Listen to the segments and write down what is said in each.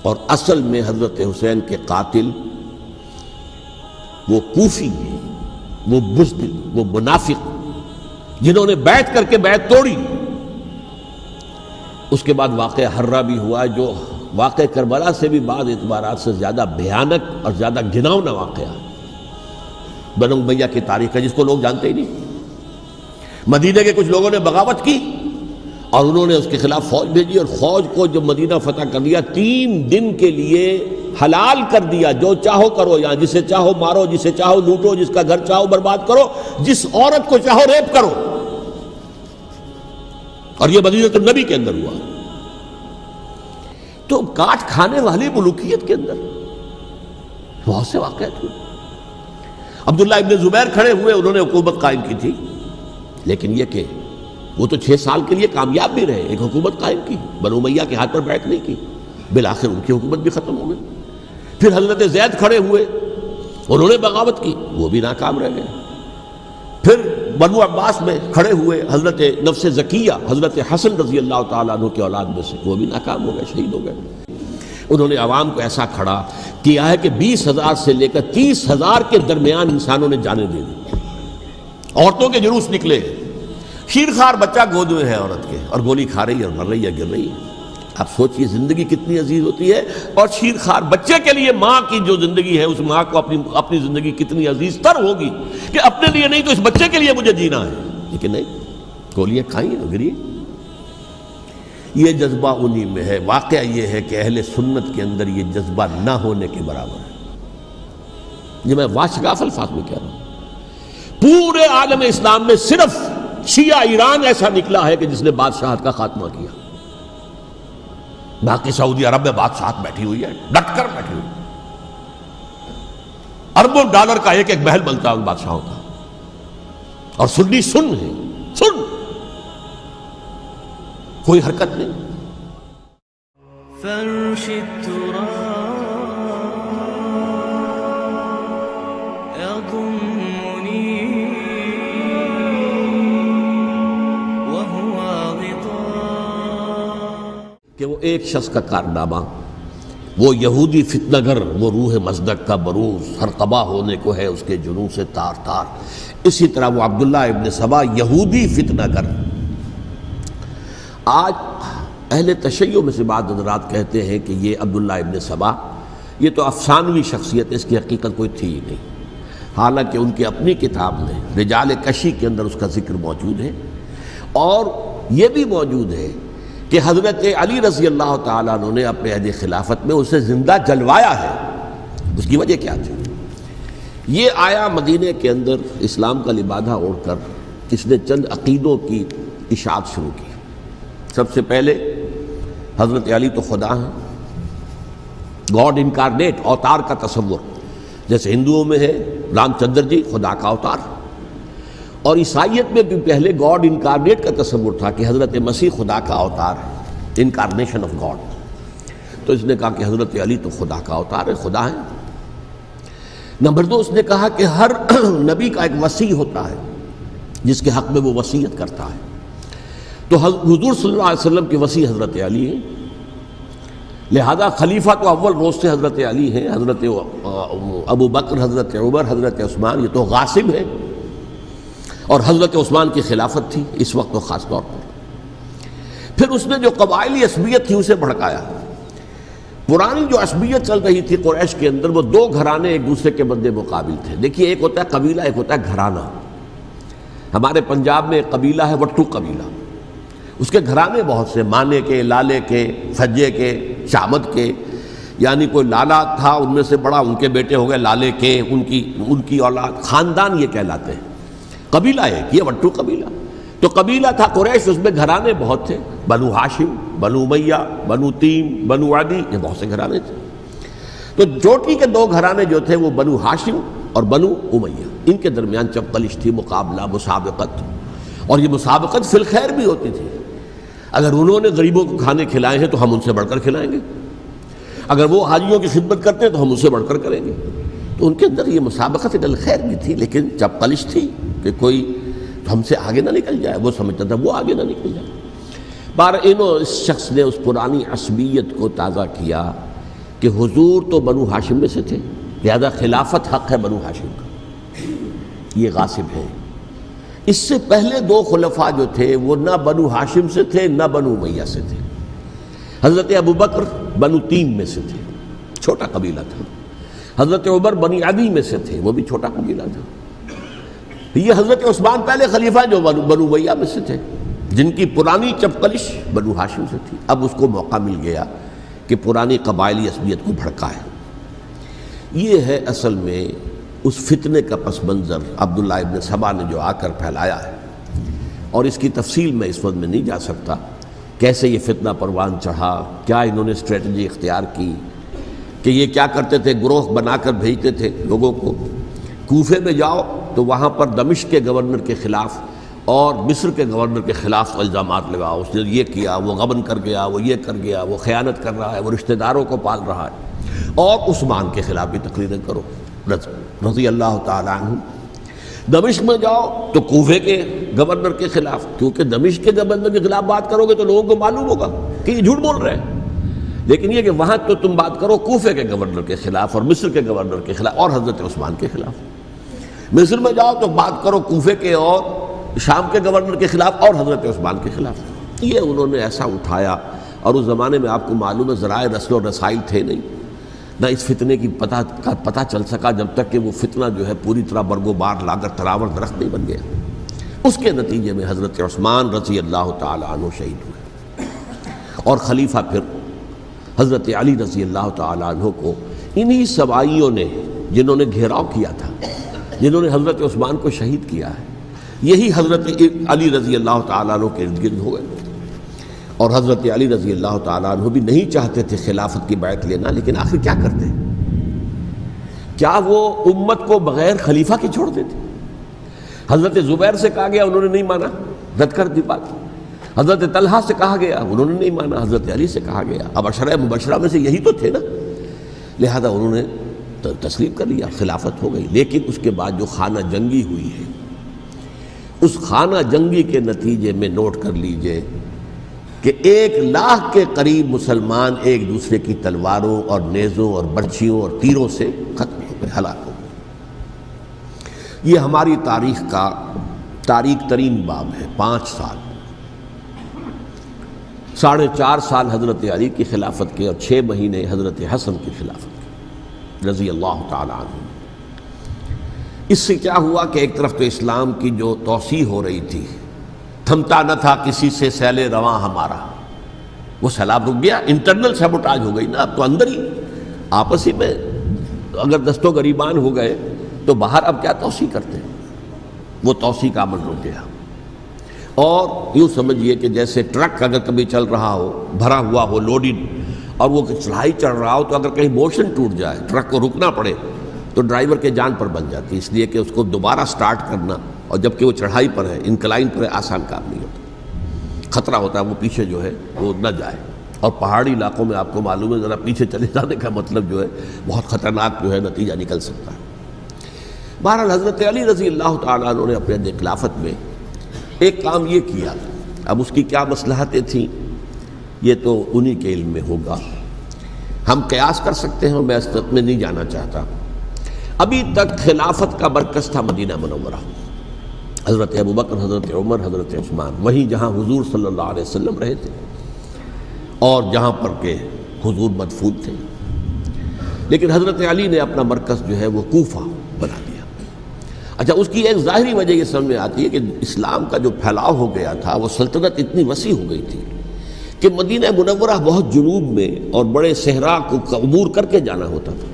اور اصل میں حضرت حسین کے قاتل وہ کوفی ہیں، وہ بزدل، وہ منافق جنہوں نے بیعت کر کے بیعت توڑی۔ اس کے بعد واقعہ حرہ بھی ہوا جو واقعہ کربلا سے بھی بعض اعتبارات سے زیادہ بھیانک اور زیادہ گھناؤنا واقعہ بنو امیہ کی تاریخ ہے، جس کو لوگ جانتے ہی نہیں۔ مدینہ کے کچھ لوگوں نے بغاوت کی اور انہوں نے اس کے خلاف فوج بھیجی، اور فوج کو جب مدینہ فتح کر دیا 3 دن کے لیے حلال کر دیا، جو چاہو کرو، یہاں جسے چاہو مارو، جسے چاہو لوٹو، جس کا گھر چاہو برباد کرو، جس عورت کو چاہو ریپ کرو۔ اور یہ مدینہ النبی کے اندر ہوا۔ تو کاٹ کھانے والی ملوکیت کے اندر بہت سے واقعات ہوئے۔ عبداللہ ابن زبیر کھڑے ہوئے، انہوں نے حکومت قائم کی تھی، لیکن یہ کہ وہ تو 6 سال کے لیے کامیاب بھی رہے، ایک حکومت قائم کی، بنو امیہ کے ہاتھ پر بیعت نہیں کی، بالآخر ان کی حکومت بھی ختم ہو گئی۔ پھر حضرت زید کھڑے ہوئے، انہوں نے بغاوت کی، وہ بھی ناکام رہ گئے۔ پھر بنو عباس میں کھڑے ہوئے حضرت نفس زکیہ، حضرت حسن رضی اللہ تعالیٰ عنہ کے اولاد میں سے، وہ بھی ناکام ہو گئے، شہید ہو گئے۔ انہوں نے عوام کو ایسا کھڑا کیا ہے کہ 20,000 سے لے کر 30,000 کے درمیان انسانوں نے جانیں دے دی۔ عورتوں کے جلوس نکلے، شیرخوار بچہ گود میں ہے عورت کے، اور گولی کھا رہی ہے اور مر رہی ہے، گر رہی ہے۔ آپ سوچئے زندگی کتنی عزیز ہوتی ہے، اور شیرخوار بچے کے لیے ماں کی جو زندگی ہے، اس ماں کو اپنی زندگی کتنی عزیز تر ہوگی کہ اپنے لیے نہیں تو اس بچے کے لیے مجھے جینا ہے، لیکن نہیں، گولیاں کھائیں اور گری۔ یہ جذبہ انہی میں ہے۔ واقعہ یہ ہے کہ اہل سنت کے اندر یہ جذبہ نہ ہونے کے برابر ہے۔ یہ میں واشگاف الفاظ میں کہہ رہا ہوں۔ پورے عالم اسلام میں صرف شیعہ ایران ایسا نکلا ہے کہ جس نے بادشاہت کا خاتمہ کیا، باقی سعودی عرب میں بادشاہت بیٹھی ہوئی ہے، ڈٹ کر بیٹھی ہوئی، اربوں ڈالر کا ایک ایک محل بنتا ہے ان بادشاہوں کا، اور سنی سن ہے، سن، کوئی حرکت نہیں۔ فرش التراب يضمني وهو غطاء، کہ وہ ایک شخص کا کارنامہ، وہ یہودی فتنہ گر، وہ روح مصدق کا بروز، ہر قبا ہونے کو ہے اس کے جنوں سے تار تار۔ اسی طرح وہ عبداللہ ابن سبا یہودی فتنہ گر۔ آج اہل تشیع میں سے بعض حضرات کہتے ہیں کہ یہ عبداللہ ابن سبا یہ تو افسانوی شخصیت ہے، اس کی حقیقت کوئی تھی ہی نہیں، حالانکہ ان کی اپنی کتاب میں رجال کشی کے اندر اس کا ذکر موجود ہے، اور یہ بھی موجود ہے کہ حضرت علی رضی اللہ تعالیٰ عنہ نے اپنے عہد خلافت میں اسے زندہ جلوایا ہے۔ اس کی وجہ کیا تھی؟ یہ آیا مدینے کے اندر اسلام کا لبادہ اوڑھ کر، اس نے چند عقیدوں کی اشاعت شروع کی۔ سب سے پہلے حضرت علی تو خدا ہیں، گاڈ انکارنیٹ، اوتار کا تصور، جیسے ہندوؤں میں ہے رام چندر جی خدا کا اوتار، اور عیسائیت میں بھی پہلے گاڈ انکارنیٹ کا تصور تھا کہ حضرت مسیح خدا کا اوتار ہے، انکارنیشن آف گاڈ۔ تو اس نے کہا کہ حضرت علی تو خدا کا اوتار ہے، خدا ہے۔ نمبر 2، اس نے کہا کہ ہر نبی کا ایک وصی ہوتا ہے جس کے حق میں وہ وصیت کرتا ہے، تو حضور صلی اللہ علیہ وسلم کے وصی حضرت علی ہیں، لہذا خلیفہ تو اول روز سے حضرت علی ہیں، حضرت ابو بکر، حضرت عمر، حضرت عثمان، یہ تو غاصب ہیں، اور حضرت عثمان کی خلافت تھی اس وقت تو خاص طور پر۔ پھر اس نے جو قبائلی عصبیت تھی اسے بھڑکایا۔ پرانی جو عصبیت چل رہی تھی قریش کے اندر، وہ 2 گھرانے ایک دوسرے کے مد مقابل تھے۔ دیکھیے، ایک ہوتا ہے قبیلہ، ایک ہوتا ہے گھرانہ۔ ہمارے پنجاب میں ایک قبیلہ ہے وٹو قبیلہ، اس کے گھرانے بہت سے، مانے کے، لالے کے، فجے کے، شامت کے، یعنی کوئی لالا تھا ان میں سے بڑا، ان کے بیٹے ہو گئے لالے کے، ان کی اولاد، خاندان یہ کہلاتے ہیں۔ قبیلہ ایک، یہ وٹو قبیلہ۔ تو قبیلہ تھا قریش، اس میں گھرانے بہت تھے، بنو ہاشم، بنو امیہ، بنو تیم، بنو عدی، یہ بہت سے گھرانے تھے۔ تو چوٹی کے 2 گھرانے جو تھے وہ بنو ہاشم اور بنو امیہ، ان کے درمیان چپقلش تھی، مقابلہ، مسابقت، اور یہ مسابقت فی الخیر بھی ہوتی تھی۔ اگر انہوں نے غریبوں کو کھانے کھلائے ہیں تو ہم ان سے بڑھ کر کھلائیں گے، اگر وہ حاجیوں کی خدمت کرتے ہیں تو ہم ان سے بڑھ کر کریں گے۔ تو ان کے اندر یہ مسابقت فی الخیر بھی تھی، لیکن چپقلش تھی کہ کوئی ہم سے آگے نہ نکل جائے، وہ سمجھتا تھا وہ آگے نہ نکل جائے۔ اس شخص نے اس پرانی عصبیت کو تازہ کیا کہ حضور تو بنو ہاشم میں سے تھے، لہذا خلافت حق ہے بنو ہاشم کا، یہ غاصب ہے۔ اس سے پہلے دو خلفاء جو تھے وہ نہ بنو ہاشم سے تھے نہ بنو امیہ سے تھے۔ حضرت ابوبکر بنو تیم میں سے تھے، چھوٹا قبیلہ تھا۔ حضرت عمر بنی عدی میں سے تھے، وہ بھی چھوٹا قبیلہ تھا۔ یہ حضرت عثمان پہلے خلیفہ جو بنو امیہ میں سے تھے، جن کی پرانی چپقلش بنو ہاشم سے تھی، اب اس کو موقع مل گیا کہ پرانی قبائلی عصبیت کو بھڑکائے۔ یہ ہے اصل میں اس فتنے کا پس منظر عبداللہ ابن سبا نے جو آ کر پھیلایا ہے، اور اس کی تفصیل میں اس وقت میں نہیں جا سکتا، کیسے یہ فتنہ پروان چڑھا، کیا انہوں نے اسٹریٹجی اختیار کی، کہ یہ کیا کرتے تھے، گروہ بنا کر بھیجتے تھے لوگوں کو، کوفے میں جاؤ تو وہاں پر دمشق کے گورنر کے خلاف اور مصر کے گورنر کے خلاف الزامات لگاؤ، اس نے یہ کیا، وہ غبن کر گیا، وہ یہ کر گیا، وہ خیانت کر رہا ہے، وہ رشتہ داروں کو پال رہا ہے، اور عثمان کے خلاف بھی تقریریں کرو رضی اللہ تعالیٰ عنہ۔ دمشق میں جاؤ تو کوفے کے گورنر کے خلاف، کیونکہ دمشق کے گورنر کے خلاف بات کرو گے تو لوگوں کو معلوم ہوگا کہ یہ جھوٹ بول رہے ہیں، لیکن یہ کہ وہاں تو تم بات کرو کوفے کے گورنر کے خلاف اور مصر کے گورنر کے خلاف اور حضرت عثمان کے خلاف۔ مصر میں جاؤ تو بات کرو کوفے کے اور شام کے گورنر کے خلاف اور حضرت عثمان کے خلاف۔ یہ انہوں نے ایسا اٹھایا، اور اس زمانے میں آپ کو معلوم ہے ذرائع رسل و رسائل تھے نہیں، نہ اس فتنے کی پتہ چل سکا جب تک کہ وہ فتنہ جو ہے پوری طرح برگ و بار لا کر تراور درخت نہیں بن گیا۔ اس کے نتیجے میں حضرت عثمان رضی اللہ تعالیٰ عنہ شہید ہوئے، اور خلیفہ پھر حضرت علی رضی اللہ تعالیٰ عنہ کو انہی سوائیوں نے، جنہوں نے گھیراؤ کیا تھا، جنہوں نے حضرت عثمان کو شہید کیا ہے، یہی حضرت علی رضی اللہ تعالیٰ عنہ کے ارد گرد ہوئے۔ اور حضرت علی رضی اللہ تعالیٰ عنہ بھی نہیں چاہتے تھے خلافت کی بیعت لینا، لیکن آخر کیا کرتے؟ کیا وہ امت کو بغیر خلیفہ کے چھوڑ دیتے؟ حضرت زبیر سے کہا گیا، انہوں نے نہیں مانا، رد کر دی بات۔ حضرت طلحہ سے کہا گیا، انہوں نے نہیں مانا۔ حضرت علی سے کہا گیا، اب عشرہ مبشرہ میں سے یہی تو تھے نا، لہذا انہوں نے تسلیم کر لیا، خلافت ہو گئی۔ لیکن اس کے بعد جو خانہ جنگی ہوئی ہے، اس خانہ جنگی کے نتیجے میں نوٹ کر لیجئے کہ 1,00,000 کے قریب مسلمان ایک دوسرے کی تلواروں اور نیزوں اور برچھیوں اور تیروں سے ختم ہو گئے، ہلاک ہو گئے۔ یہ ہماری تاریخ کا تاریک ترین باب ہے۔ 5 سال، 4.5 سال حضرت علی کی خلافت کے، اور 6 مہینے حضرت حسن کی خلافت کے رضی اللہ تعالیٰ عنہ۔ اس سے کیا ہوا کہ ایک طرف تو اسلام کی جو توسیع ہو رہی تھی، تھمتا نہ تھا کسی سے سیل رواں ہمارا، وہ سیلاب رک گیا، انٹرنل سیبوٹاج ہو گئی نا، اب تو اندر ہی آپس ہی میں اگر دست و گریبان ہو گئے تو باہر اب کیا توسیع کرتے ہیں، وہ توسیع کا عمل رک گیا۔ اور یوں سمجھیے کہ جیسے ٹرک اگر کبھی چل رہا ہو، بھرا ہوا ہو، لوڈڈ، اور وہ چڑھائی چڑھ رہا ہو، تو اگر کہیں موشن ٹوٹ جائے، ٹرک کو رکنا پڑے، تو ڈرائیور کے جان پر بن جاتی، اس لیے کہ اس کو دوبارہ سٹارٹ کرنا، اور جبکہ وہ چڑھائی پر ہے، انکلائن پر ہے، آسان کام نہیں ہوتا، خطرہ ہوتا ہے وہ پیچھے جو ہے وہ نہ جائے۔ اور پہاڑی علاقوں میں آپ کو معلوم ہے ذرا پیچھے چلے جانے کا مطلب جو ہے بہت خطرناک جو ہے نتیجہ نکل سکتا ہے۔ بہرحال حضرت علی رضی اللہ تعالیٰ عنہ نے اپنے خلافت میں ایک کام یہ کیا، اب اس کی کیا مصلحتیں تھیں یہ تو انہی کے علم میں ہوگا، ہم قیاس کر سکتے ہیں، اور میں اس تک میں نہیں جانا چاہتا۔ ابھی تک خلافت کا مرکز تھا مدینہ منورہ، حضرت ابوبکر، حضرت عمر، حضرت عثمان، وہیں جہاں حضور صلی اللہ علیہ وسلم رہے تھے اور جہاں پر کہ حضور مدفون تھے۔ لیکن حضرت علی نے اپنا مرکز جو ہے وہ کوفہ بنا دیا۔ اچھا، اس کی ایک ظاہری وجہ یہ سمجھ میں آتی ہے کہ اسلام کا جو پھیلاؤ ہو گیا تھا، وہ سلطنت اتنی وسیع ہو گئی تھی کہ مدینہ منورہ بہت جنوب میں اور بڑے صحرا کو عبور کر کے جانا ہوتا تھا۔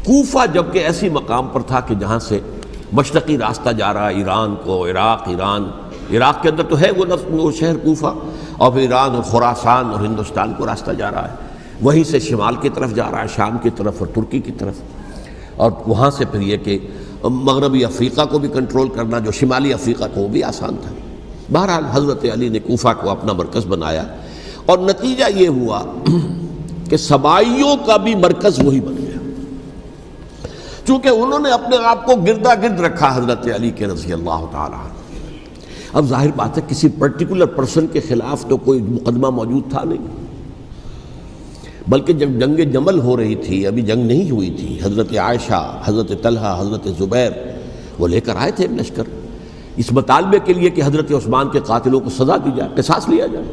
کوفہ جبکہ ایسی مقام پر تھا کہ جہاں سے مشرقی راستہ جا رہا ہے ایران کو، عراق کے اندر تو ہے وہ شہر کوفہ، اور پھر ایران اور خراسان اور ہندوستان کو راستہ جا رہا ہے، وہیں سے شمال کی طرف جا رہا ہے، شام کی طرف اور ترکی کی طرف، اور وہاں سے پھر یہ کہ مغربی افریقہ کو بھی کنٹرول کرنا، جو شمالی افریقہ کو وہ بھی آسان تھا۔ بہرحال حضرت علی نے کوفہ کو اپنا مرکز بنایا، اور نتیجہ یہ ہوا کہ سبائیوں کا بھی مرکز وہی بن گیا، چونکہ انہوں نے اپنے آپ کو گردا گرد رکھا حضرت علی کے رضی اللہ تعالیٰ عنہ۔ اب ظاہر بات ہے کسی پرٹیکولر پرسن کے خلاف تو کوئی مقدمہ موجود تھا نہیں، بلکہ جب جنگ جمل ہو رہی تھی، ابھی جنگ نہیں ہوئی تھی، حضرت عائشہ، حضرت طلحہ، حضرت زبیر وہ لے کر آئے تھے ایک لشکر اس مطالبے کے لیے کہ حضرت عثمان کے قاتلوں کو سزا دی جائے، قصاص لیا جائے۔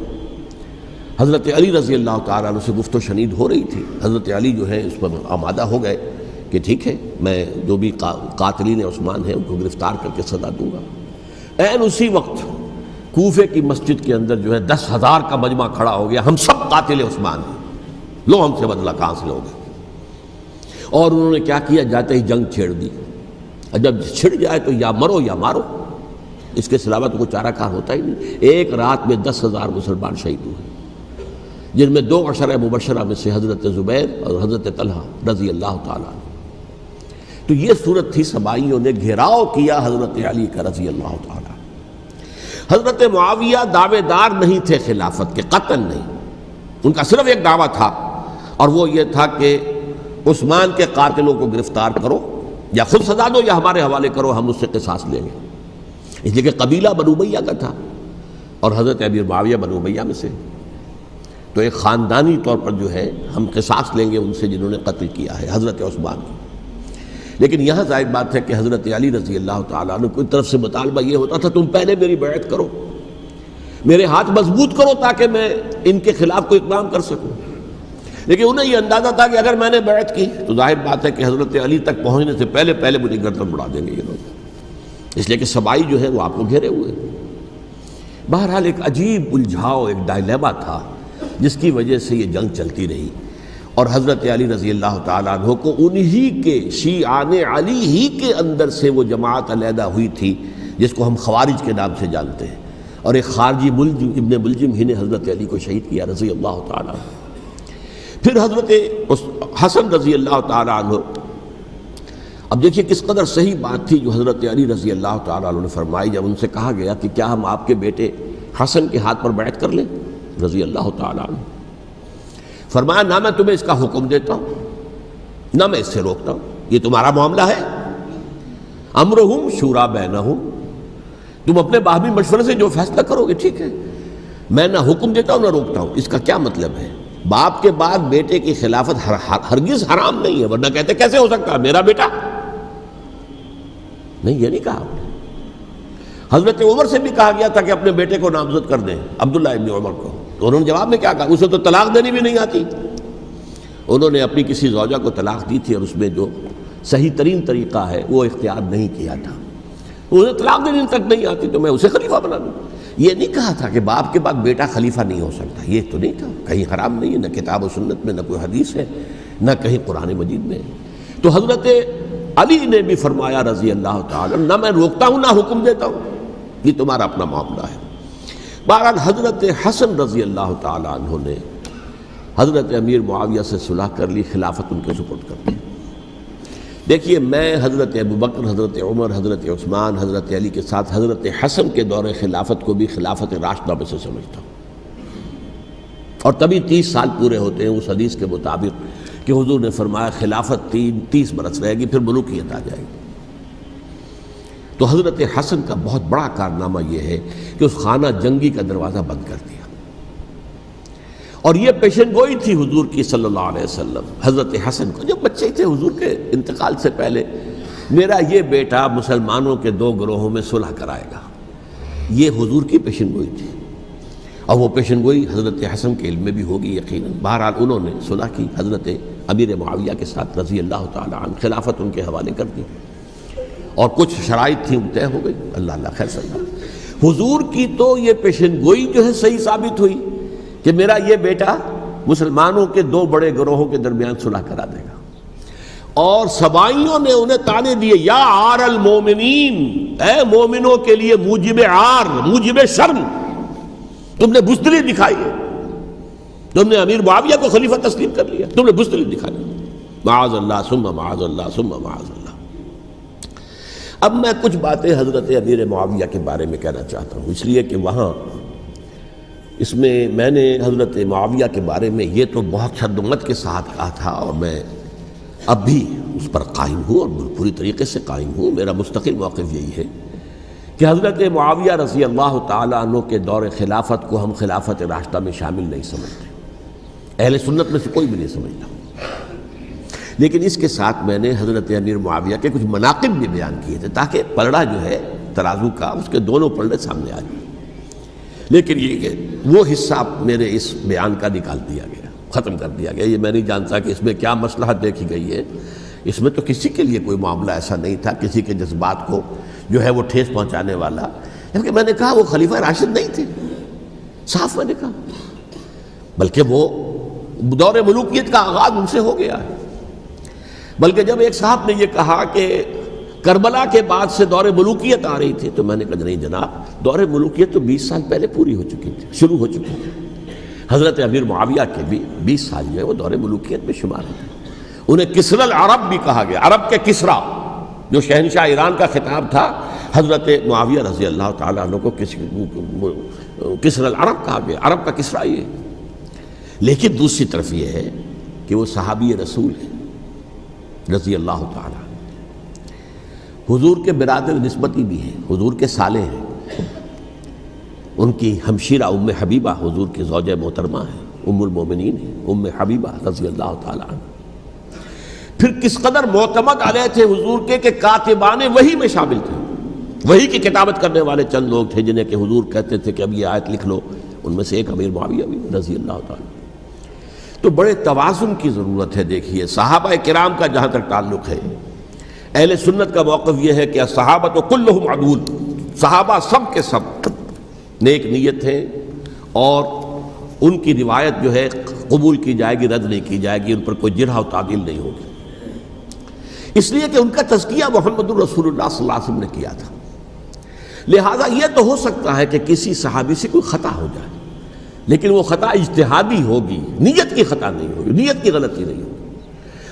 حضرت علی رضی اللہ تعالیٰ عنہ سے گفت و شنید ہو رہی تھی، حضرت علی جو ہے اس پر آمادہ ہو گئے کہ ٹھیک ہے، میں جو بھی قاتلین عثمان ہیں ان کو گرفتار کر کے سزا دوں گا۔ عین اسی وقت کوفے کی مسجد کے اندر جو ہے 10,000 کا مجمع کھڑا ہو گیا، ہم سب قاتل عثمان ہیں، لو ہم سے بدلہ کہاں سے لوگے۔ اور انہوں نے کیا کیا، جاتے ہی جنگ چھیڑ دی، اور جب چھڑ جائے تو یا مرو یا مارو، اس کے سلاوہ تو کوئی چارہ کار ہوتا ہی نہیں۔ ایک رات میں 10,000 مسلمان شہید ہوئے، جن میں 2 عشرہ مبشرہ میں سے حضرت زبیر اور حضرت طلحہ رضی اللہ تعالیٰ عنہ۔ تو یہ صورت تھی، سبائیوں نے گھیراؤ کیا حضرت علی کا رضی اللہ تعالیٰ۔ حضرت معاویہ دعوے دار نہیں تھے خلافت کے، قطعاً نہیں، ان کا صرف ایک دعویٰ تھا، اور وہ یہ تھا کہ عثمان کے قاتلوں کو گرفتار کرو، یا خود سزا دو یا ہمارے حوالے کرو، ہم اس سے قصاص لیں گے۔ اس لیے کہ قبیلہ بنو امیہ کا تھا اور حضرت امیر معاویہ بنو امیہ میں سے، تو ایک خاندانی طور پر جو ہے ہم قصاص لیں گے ان سے جنہوں نے قتل کیا ہے حضرت عثمان کو۔ لیکن یہاں ظاہر بات ہے کہ حضرت علی رضی اللہ تعالیٰ عنہ کی طرف سے مطالبہ یہ ہوتا تھا، تم پہلے میری بیعت کرو، میرے ہاتھ مضبوط کرو تاکہ میں ان کے خلاف کوئی اقدام کر سکوں۔ لیکن انہیں یہ اندازہ تھا کہ اگر میں نے بیعت کی تو ظاہر بات ہے کہ حضرت علی تک پہنچنے سے پہلے مجھے گردن بڑھا دیں گے یہ لوگ، اس لیے کہ سبائی جو ہے وہ آپ کو گھیرے ہوئے۔ بہرحال ایک عجیب الجھاؤ، ایک ڈائلیما تھا جس کی وجہ سے یہ جنگ چلتی رہی، اور حضرت علی رضی اللہ تعالیٰ عنہ کو انہی کے شیعان علی ہی کے اندر سے وہ جماعت علیحدہ ہوئی تھی جس کو ہم خوارج کے نام سے جانتے ہیں، اور ایک خارجی ملجم ابن ملجم ہی نے حضرت علی کو شہید کیا رضی اللہ تعالیٰ عنہ۔ پھر حضرت حسن رضی اللہ تعالیٰ عنہ، اب دیکھیے کس قدر صحیح بات تھی جو حضرت علی رضی اللہ تعالیٰ عنہ نے فرمائی جب ان سے کہا گیا کہ کیا ہم آپ کے بیٹے حسن کے ہاتھ پر بیعت کر لیں رضی اللہ تعالیٰ عنہ۔ فرمایا نہ میں تمہیں اس کا حکم دیتا ہوں نہ میں اس سے روکتا ہوں، یہ تمہارا معاملہ ہے، امرہم شورا بینہم، تم اپنے باہمی مشورے سے جو فیصلہ کرو گے ٹھیک ہے، میں نہ حکم دیتا ہوں نہ روکتا ہوں۔ اس کا کیا مطلب ہے؟ باپ کے بعد بیٹے کی خلافت ہرگز حرام نہیں ہے، ورنہ کہتے کیسے ہو سکتا ہے میرا بیٹا؟ نہیں، یہ نہیں کہا آپ نے۔ حضرت عمر سے بھی کہا گیا تھا کہ اپنے بیٹے کو نامزد کر دیں، عبداللہ ابن عمر کو، تو انہوں نے جواب میں کیا کہا؟ اسے تو طلاق دینی بھی نہیں آتی۔ انہوں نے اپنی کسی زوجہ کو طلاق دی تھی اور اس میں جو صحیح ترین طریقہ ہے وہ اختیار نہیں کیا تھا، انہیں طلاق دینی تک نہیں آتی تو میں اسے خلیفہ بنا دوں۔ یہ نہیں کہا تھا کہ باپ کے بعد بیٹا خلیفہ نہیں ہو سکتا، یہ تو نہیں تھا، کہیں حرام نہیں ہے، نہ کتاب و سنت میں، نہ کوئی حدیث ہے، نہ کہیں قرآن مجید میں۔ تو حضرت علی نے بھی فرمایا رضی اللہ تعالیٰ، نہ میں روکتا ہوں نہ حکم دیتا ہوں، یہ تمہارا اپنا معاملہ ہے۔ بہرحال حضرت حسن رضی اللہ تعالیٰ عنہ نے حضرت امیر معاویہ سے صلح کر لی، خلافت ان کے سپرد کر دی۔ دیکھیے میں حضرت ابوبکر، حضرت عمر، حضرت عثمان، حضرت علی کے ساتھ حضرت حسن کے دور خلافت کو بھی خلافت راشدہ میں سے سمجھتا ہوں، اور تبھی 30 سال پورے ہوتے ہیں اس حدیث کے مطابق کہ حضور نے فرمایا خلافت 30 برس رہے گی پھر ملوکیت آ جائے گی۔ تو حضرت حسن کا بہت بڑا کارنامہ یہ ہے کہ اس خانہ جنگی کا دروازہ بند کر دیا، اور یہ پیشن گوئی تھی حضور کی صلی اللہ علیہ وسلم حضرت حسن کو، جب بچے تھے حضور کے انتقال سے پہلے، میرا یہ بیٹا مسلمانوں کے 2 گروہوں میں صلح کرائے گا، یہ حضور کی پیشن گوئی تھی، اور وہ پیشن گوئی حضرت حسن کے علم میں بھی ہوگی یقیناً۔ بہرحال انہوں نے صلح کی حضرت امیر معاویہ کے ساتھ رضی اللہ تعالیٰ عنہ، خلافت ان کے حوالے کر دی، اور کچھ شرائط تھیں طے ہو گئی، اللہ خیر صلی اللہ۔ حضور کی تو یہ پیشن گوئی جو ہے صحیح ثابت ہوئی کہ میرا یہ بیٹا مسلمانوں کے 2 بڑے گروہوں کے درمیان صلح کرا دے گا، اور سبائیوں نے انہیں طعنے دیے، یا عار المومنین، اے مومنوں کے لیے موجب عار، موجب شرم، تم نے بزدلی دکھائی ہے، تم نے امیر معاویہ کو خلیفہ تسلیم کر لیا، تم نے بزدلی دکھائی، معاذ اللہ ثم معاذ اللہ ثم معاذ اللہ۔ اب میں کچھ باتیں حضرت امیر معاویہ کے بارے میں کہنا چاہتا ہوں، اس لیے کہ وہاں اس میں میں نے حضرت معاویہ کے بارے میں یہ تو بہت شدت کے ساتھ کہا تھا، اور میں اب بھی اس پر قائم ہوں اور پوری طریقے سے قائم ہوں۔ میرا مستقل موقف یہی ہے کہ حضرت معاویہ رضی اللہ تعالیٰ عنہ کے دور خلافت کو ہم خلافت راشدہ میں شامل نہیں سمجھتے، اہل سنت میں سے کوئی بھی نہیں سمجھتا. لیکن اس کے ساتھ میں نے حضرت امیر معاویہ کے کچھ مناقب بھی بیان کیے تھے تاکہ پلڑا جو ہے ترازو کا اس کے دونوں پلڑے سامنے آ جائیں. لیکن یہ کہ وہ حصہ میرے اس بیان کا نکال دیا گیا، ختم کر دیا گیا. یہ میں نہیں جانتا کہ اس میں کیا مصلحت دیکھی گئی ہے. اس میں تو کسی کے لیے کوئی معاملہ ایسا نہیں تھا کسی کے جذبات کو جو ہے وہ ٹھیس پہنچانے والا. کیونکہ میں نے کہا وہ خلیفہ راشد نہیں تھے، صاف میں نے کہا، بلکہ وہ دور ملوکیت کا آغاز ان سے ہو گیا ہے. بلکہ جب ایک صاحب نے یہ کہا کہ کربلا کے بعد سے دور ملوکیت آ رہی تھی تو میں نے کہا نہیں جناب، دور ملوکیت تو 20 سال پہلے پوری ہو چکی تھی، شروع ہو چکی تھی. حضرت امیر معاویہ کے بھی 20 سال جو ہے وہ دور ملوکیت میں شمار ہوتے. انہیں کسری العرب بھی کہا گیا، عرب کے کسریٰ جو شہنشاہ ایران کا خطاب تھا، حضرت معاویہ رضی اللہ تعالیٰ عنہ کو کسری العرب کہا گیا، عرب کا کسریٰ یہ. لیکن دوسری طرف یہ ہے کہ وہ صحابی رسول ہیں رضی اللہ تعالیٰ، حضور کے برادر نسبتی بھی ہیں، حضور کے سالے ہیں. ان کی ہمشیرہ ام حبیبہ حضور کی زوجہ محترمہ ہیں، ام المومنین ہیں ام حبیبہ رضی اللہ تعالیٰ عنہ. پھر کس قدر معتمد علیہ تھے حضور کے کہ کاتبان وحی میں شامل تھے. وحی کی کتابت کرنے والے چند لوگ تھے جنہیں کہ حضور کہتے تھے کہ اب یہ آیت لکھ لو. ان میں سے ایک امیر معاویہ بھی رضی اللہ تعالیٰ. تو بڑے توازن کی ضرورت ہے. دیکھیے صحابہ کرام کا جہاں تک تعلق ہے، اہل سنت کا موقف یہ ہے کہ صحابہ کلہم عدول، صحابہ سب کے سب نیک نیت ہیں اور ان کی روایت جو ہے قبول کی جائے گی، رد نہیں کی جائے گی، ان پر کوئی جرح و تعدیل نہیں ہوگی. اس لیے کہ ان کا تزکیہ محمد الرسول اللہ صلی اللہ علیہ وسلم نے کیا تھا. لہٰذا یہ تو ہو سکتا ہے کہ کسی صحابی سے کوئی خطا ہو جائے، لیکن وہ خطا اجتہادی ہوگی، نیت کی خطا نہیں ہوگی، نیت کی غلطی نہیں ہوگی.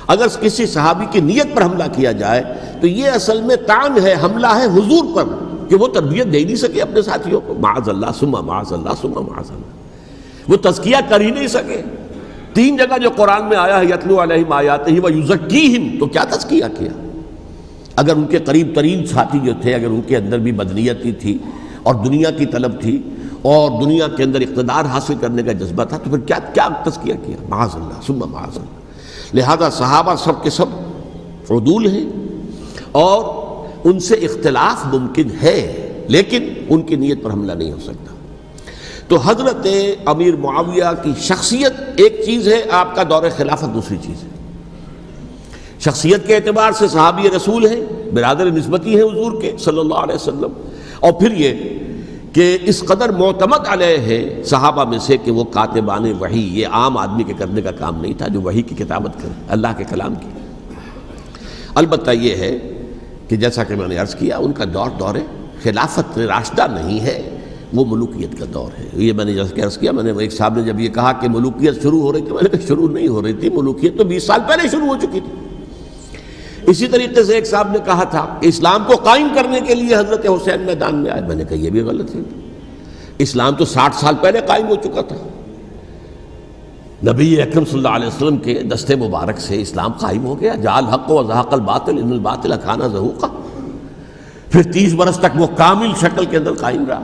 اگر کسی صحابی کی نیت پر حملہ کیا جائے تو یہ اصل میں طعن ہے، حملہ ہے حضور پر کہ وہ تربیت دے نہیں سکے اپنے ساتھیوں کو. معاذ اللہ ثم معاذ اللہ ثم معاذ اللہ، وہ تزکیہ کر ہی نہیں سکے. 3 جگہ جو قرآن میں آیا ہے یتلو علیہم آیاتہ ویزکیہم، تو کیا تزکیہ کیا؟ اگر ان کے قریب ترین ساتھی جو تھے اگر ان کے اندر بھی بدنیتی تھی اور دنیا کی طلب تھی اور دنیا کے اندر اقتدار حاصل کرنے کا جذبہ تھا تو پھر کیا تزکیہ کیا؟ معاذ اللہ ثم معاذ اللہ. لہذا صحابہ سب کے سب عدول ہیں اور ان سے اختلاف ممکن ہے لیکن ان کی نیت پر حملہ نہیں ہو سکتا. تو حضرت امیر معاویہ کی شخصیت ایک چیز ہے، آپ کا دور خلافت دوسری چیز ہے. شخصیت کے اعتبار سے صحابی رسول ہیں، برادر نسبتی ہیں حضور کے صلی اللہ علیہ وسلم، اور پھر یہ کہ اس قدر معتمد علیہ ہے صحابہ میں سے کہ وہ کاتبان وحی، یہ عام آدمی کے کرنے کا کام نہیں تھا جو وحی کی کتابت کرے، اللہ کے کلام کی. البتہ یہ ہے کہ جیسا کہ میں نے عرض کیا ان کا دور خلافت راشدہ نہیں ہے، وہ ملوکیت کا دور ہے. یہ میں نے جیسا کہ عرض کیا، میں نے ایک صاحب نے جب یہ کہا کہ ملوکیت شروع ہو رہی تھی، میں نے کہا شروع نہیں ہو رہی تھی، ملوکیت تو 20 سال پہلے شروع ہو چکی تھی. اسی طریقے سے ایک صاحب نے کہا تھا کہ اسلام کو قائم کرنے کے لیے حضرت حسین میدان میں آئے. میں نے کہا یہ بھی غلط ہے، اسلام تو 60 سال پہلے قائم ہو چکا تھا. نبی اکرم صلی اللہ علیہ وسلم کے دستے مبارک سے اسلام قائم ہو گیا. جاء الحق وزهق الباطل ان الباطل کان زهوقا. پھر 30 برس تک وہ کامل شکل کے اندر قائم رہا.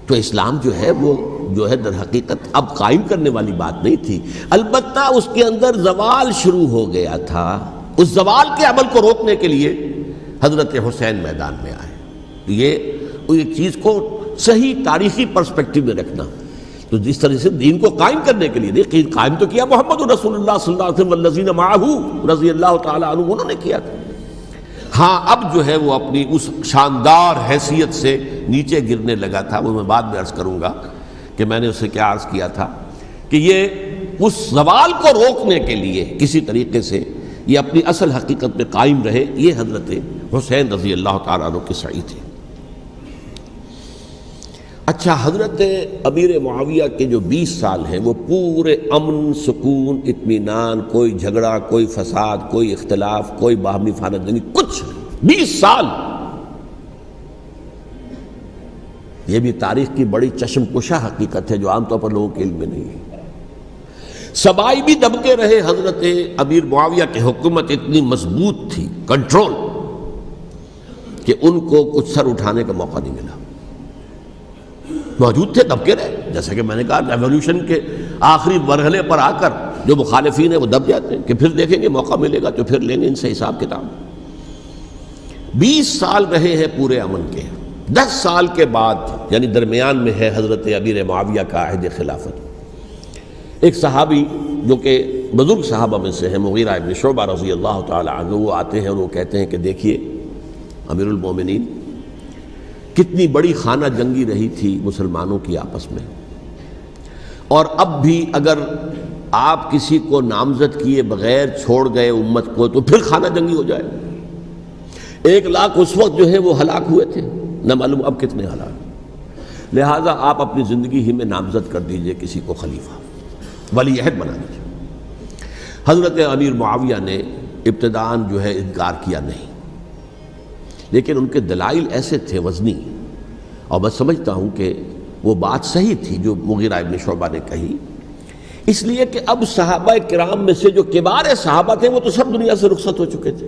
تو اسلام جو ہے وہ جو ہے در حقیقت اب قائم کرنے والی بات نہیں تھی. البتہ اس کے اندر زوال شروع ہو گیا تھا. اس زوال کے عمل کو روکنے کے لیے حضرت حسین میدان میں آئے. یہ ایک چیز کو صحیح تاریخی پرسپیکٹو میں رکھنا. تو جس طرح سے دین کو قائم کرنے کے لیے دیکھیں قائم تو کیا محمد رسول اللہ صلی اللہ علیہ وسلم والذین معہ رضی اللہ تعالیٰ عنہ، انہوں نے کیا تھا. ہاں اب جو ہے وہ اپنی اس شاندار حیثیت سے نیچے گرنے لگا تھا. وہ میں بعد میں عرض کروں گا کہ میں نے اسے کیا عرض کیا تھا کہ یہ اس زوال کو روکنے کے لیے کسی طریقے سے یہ اپنی اصل حقیقت میں قائم رہے. یہ حضرت حسین رضی اللہ تعالیٰ عنہ کی سعی تھی. اچھا، حضرت امیر معاویہ کے جو 20 سال ہیں وہ پورے امن، سکون، اطمینان، کوئی جھگڑا، کوئی فساد، کوئی اختلاف، کوئی باہمی خانہ، کچھ 20 سال. یہ بھی تاریخ کی بڑی چشم کشا حقیقت ہے جو عام طور پر لوگوں کے علم میں نہیں ہے. سبائی بھی دبکے رہے. حضرت امیر معاویہ کی حکومت اتنی مضبوط تھی، کنٹرول، کہ ان کو کچھ سر اٹھانے کا موقع نہیں ملا. موجود تھے، دبکے رہے. جیسا کہ میں نے کہا ریولوشن کے آخری مرحلے پر آ کر جو مخالفین ہیں وہ دب جاتے ہیں کہ پھر دیکھیں گے موقع ملے گا تو پھر لیں گے ان سے حساب کتاب۔ 20 سال رہے ہیں پورے امن کے، 10 سال کے بعد یعنی درمیان میں ہے حضرت امیر معاویہ کا عہد خلافت۔ ایک صحابی جو کہ بزرگ صحابہ میں سے ہیں، مغیرہ ابن شعبہ رضی اللہ تعالی عنہ، وہ آتے ہیں اور وہ کہتے ہیں کہ دیکھیے امیر المومنین، کتنی بڑی خانہ جنگی رہی تھی مسلمانوں کی آپس میں، اور اب بھی اگر آپ کسی کو نامزد کیے بغیر چھوڑ گئے امت کو تو پھر خانہ جنگی ہو جائے۔ 1 لاکھ اس وقت جو ہے وہ ہلاک ہوئے تھے، نہ معلوم اب کتنے ہلاک۔ لہٰذا آپ اپنی زندگی ہی میں نامزد کر دیجئے کسی کو خلیفہ، ولی عہد بنا دیجئے۔ حضرت امیر معاویہ نے ابتداءً جو ہے انکار کیا نہیں، لیکن ان کے دلائل ایسے تھے وزنی، اور میں سمجھتا ہوں کہ وہ بات صحیح تھی جو مغیرہ ابن شعبہ نے کہی، اس لیے کہ اب صحابہ کرام میں سے جو کبار صحابہ تھے وہ تو سب دنیا سے رخصت ہو چکے تھے۔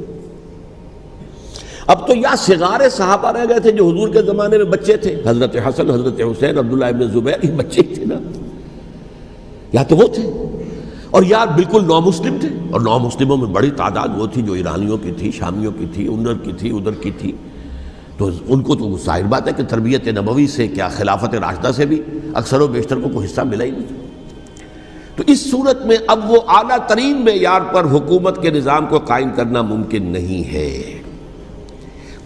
اب تو یا صغار صحابہ رہ گئے تھے جو حضور کے زمانے میں بچے تھے، حضرت حسن، حضرت حسین، عبداللہ ابن زبیر، یہ بچے ہی تھے نا، یا تو وہ تھے، اور یا بالکل نو مسلم تھے، اور نو مسلموں میں بڑی تعداد وہ تھی جو ایرانیوں کی تھی، شامیوں کی تھی، ادھر کی تھی، ادھر کی تھی، تو ان کو تو ظاہر بات ہے کہ تربیت نبوی سے کیا خلافت راشدہ سے بھی اکثر و بیشتر کو کوئی حصہ ملا ہی نہیں۔ تو اس صورت میں اب وہ اعلیٰ ترین معیار پر حکومت کے نظام کو قائم کرنا ممکن نہیں ہے۔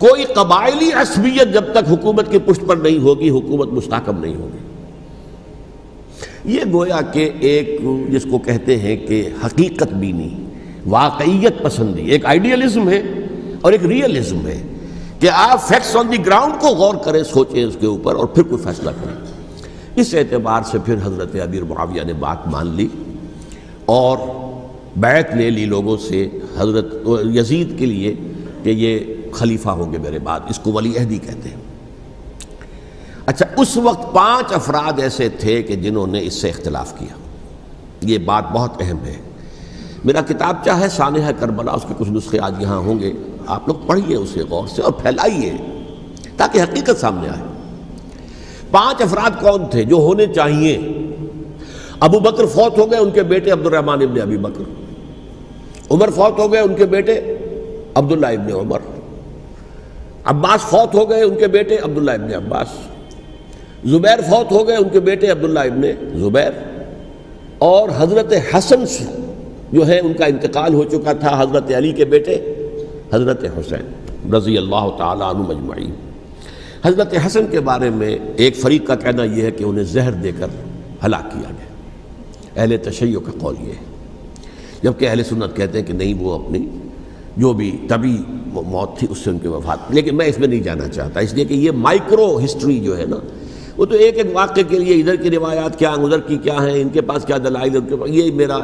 کوئی قبائلی عصبیت جب تک حکومت کی پشت پر نہیں ہوگی، حکومت مستحکم نہیں ہوگی۔ یہ گویا کہ ایک جس کو کہتے ہیں کہ حقیقت بینی، واقعیت پسندی، ایک آئیڈیلزم ہے اور ایک ریئلزم ہے کہ آپ فیکٹس آن دی گراؤنڈ کو غور کریں، سوچیں اس کے اوپر اور پھر کوئی فیصلہ کریں۔ اس اعتبار سے پھر حضرت امیر معاویہ نے بات مان لی اور بیعت لے لی لوگوں سے حضرت یزید کے لیے کہ یہ خلیفہ ہوں گے میرے بعد، اس کو ولی عہدی کہتے ہیں۔ اچھا، اس وقت 5 افراد ایسے تھے کہ جنہوں نے اس سے اختلاف کیا، یہ بات بہت اہم ہے۔ میرا کتابچہ ہے سانحہ کربلا، اس کے کچھ نسخے آج یہاں ہوں گے، آپ لوگ پڑھیے اسے غور سے اور پھیلائیے تاکہ حقیقت سامنے آئے۔ 5 افراد کون تھے جو ہونے چاہیے؟ ابو بکر فوت ہو گئے، ان کے بیٹے عبد الرحمن ابن ابی بکر۔ عمر فوت ہو گئے، ان کے بیٹے عبداللہ ابن عمر۔ عباس فوت ہو گئے، ان کے بیٹے عبداللہ ابن عباس۔ زبیر فوت ہو گئے، ان کے بیٹے عبداللہ ابن زبیر۔ اور حضرت حسن جو ہے ان کا انتقال ہو چکا تھا، حضرت علی کے بیٹے حضرت حسین رضی اللہ تعالی عنہ مجمعین۔ حضرت حسن کے بارے میں ایک فریق کا کہنا یہ ہے کہ انہیں زہر دے کر ہلاک کیا گیا، اہل تشیع کا قول یہ ہے، جبکہ اہل سنت کہتے ہیں کہ نہیں، وہ اپنی جو بھی طبی موت تھی اس سے ان کی وفات۔ لیکن میں اس میں نہیں جانا چاہتا، اس لیے کہ یہ مائکرو ہسٹری جو ہے نا، وہ تو ایک ایک واقعے کے لیے ادھر کی روایات کیا، ادھر کی کیا ہیں، ان کے پاس کیا دلائل، ان کے پاس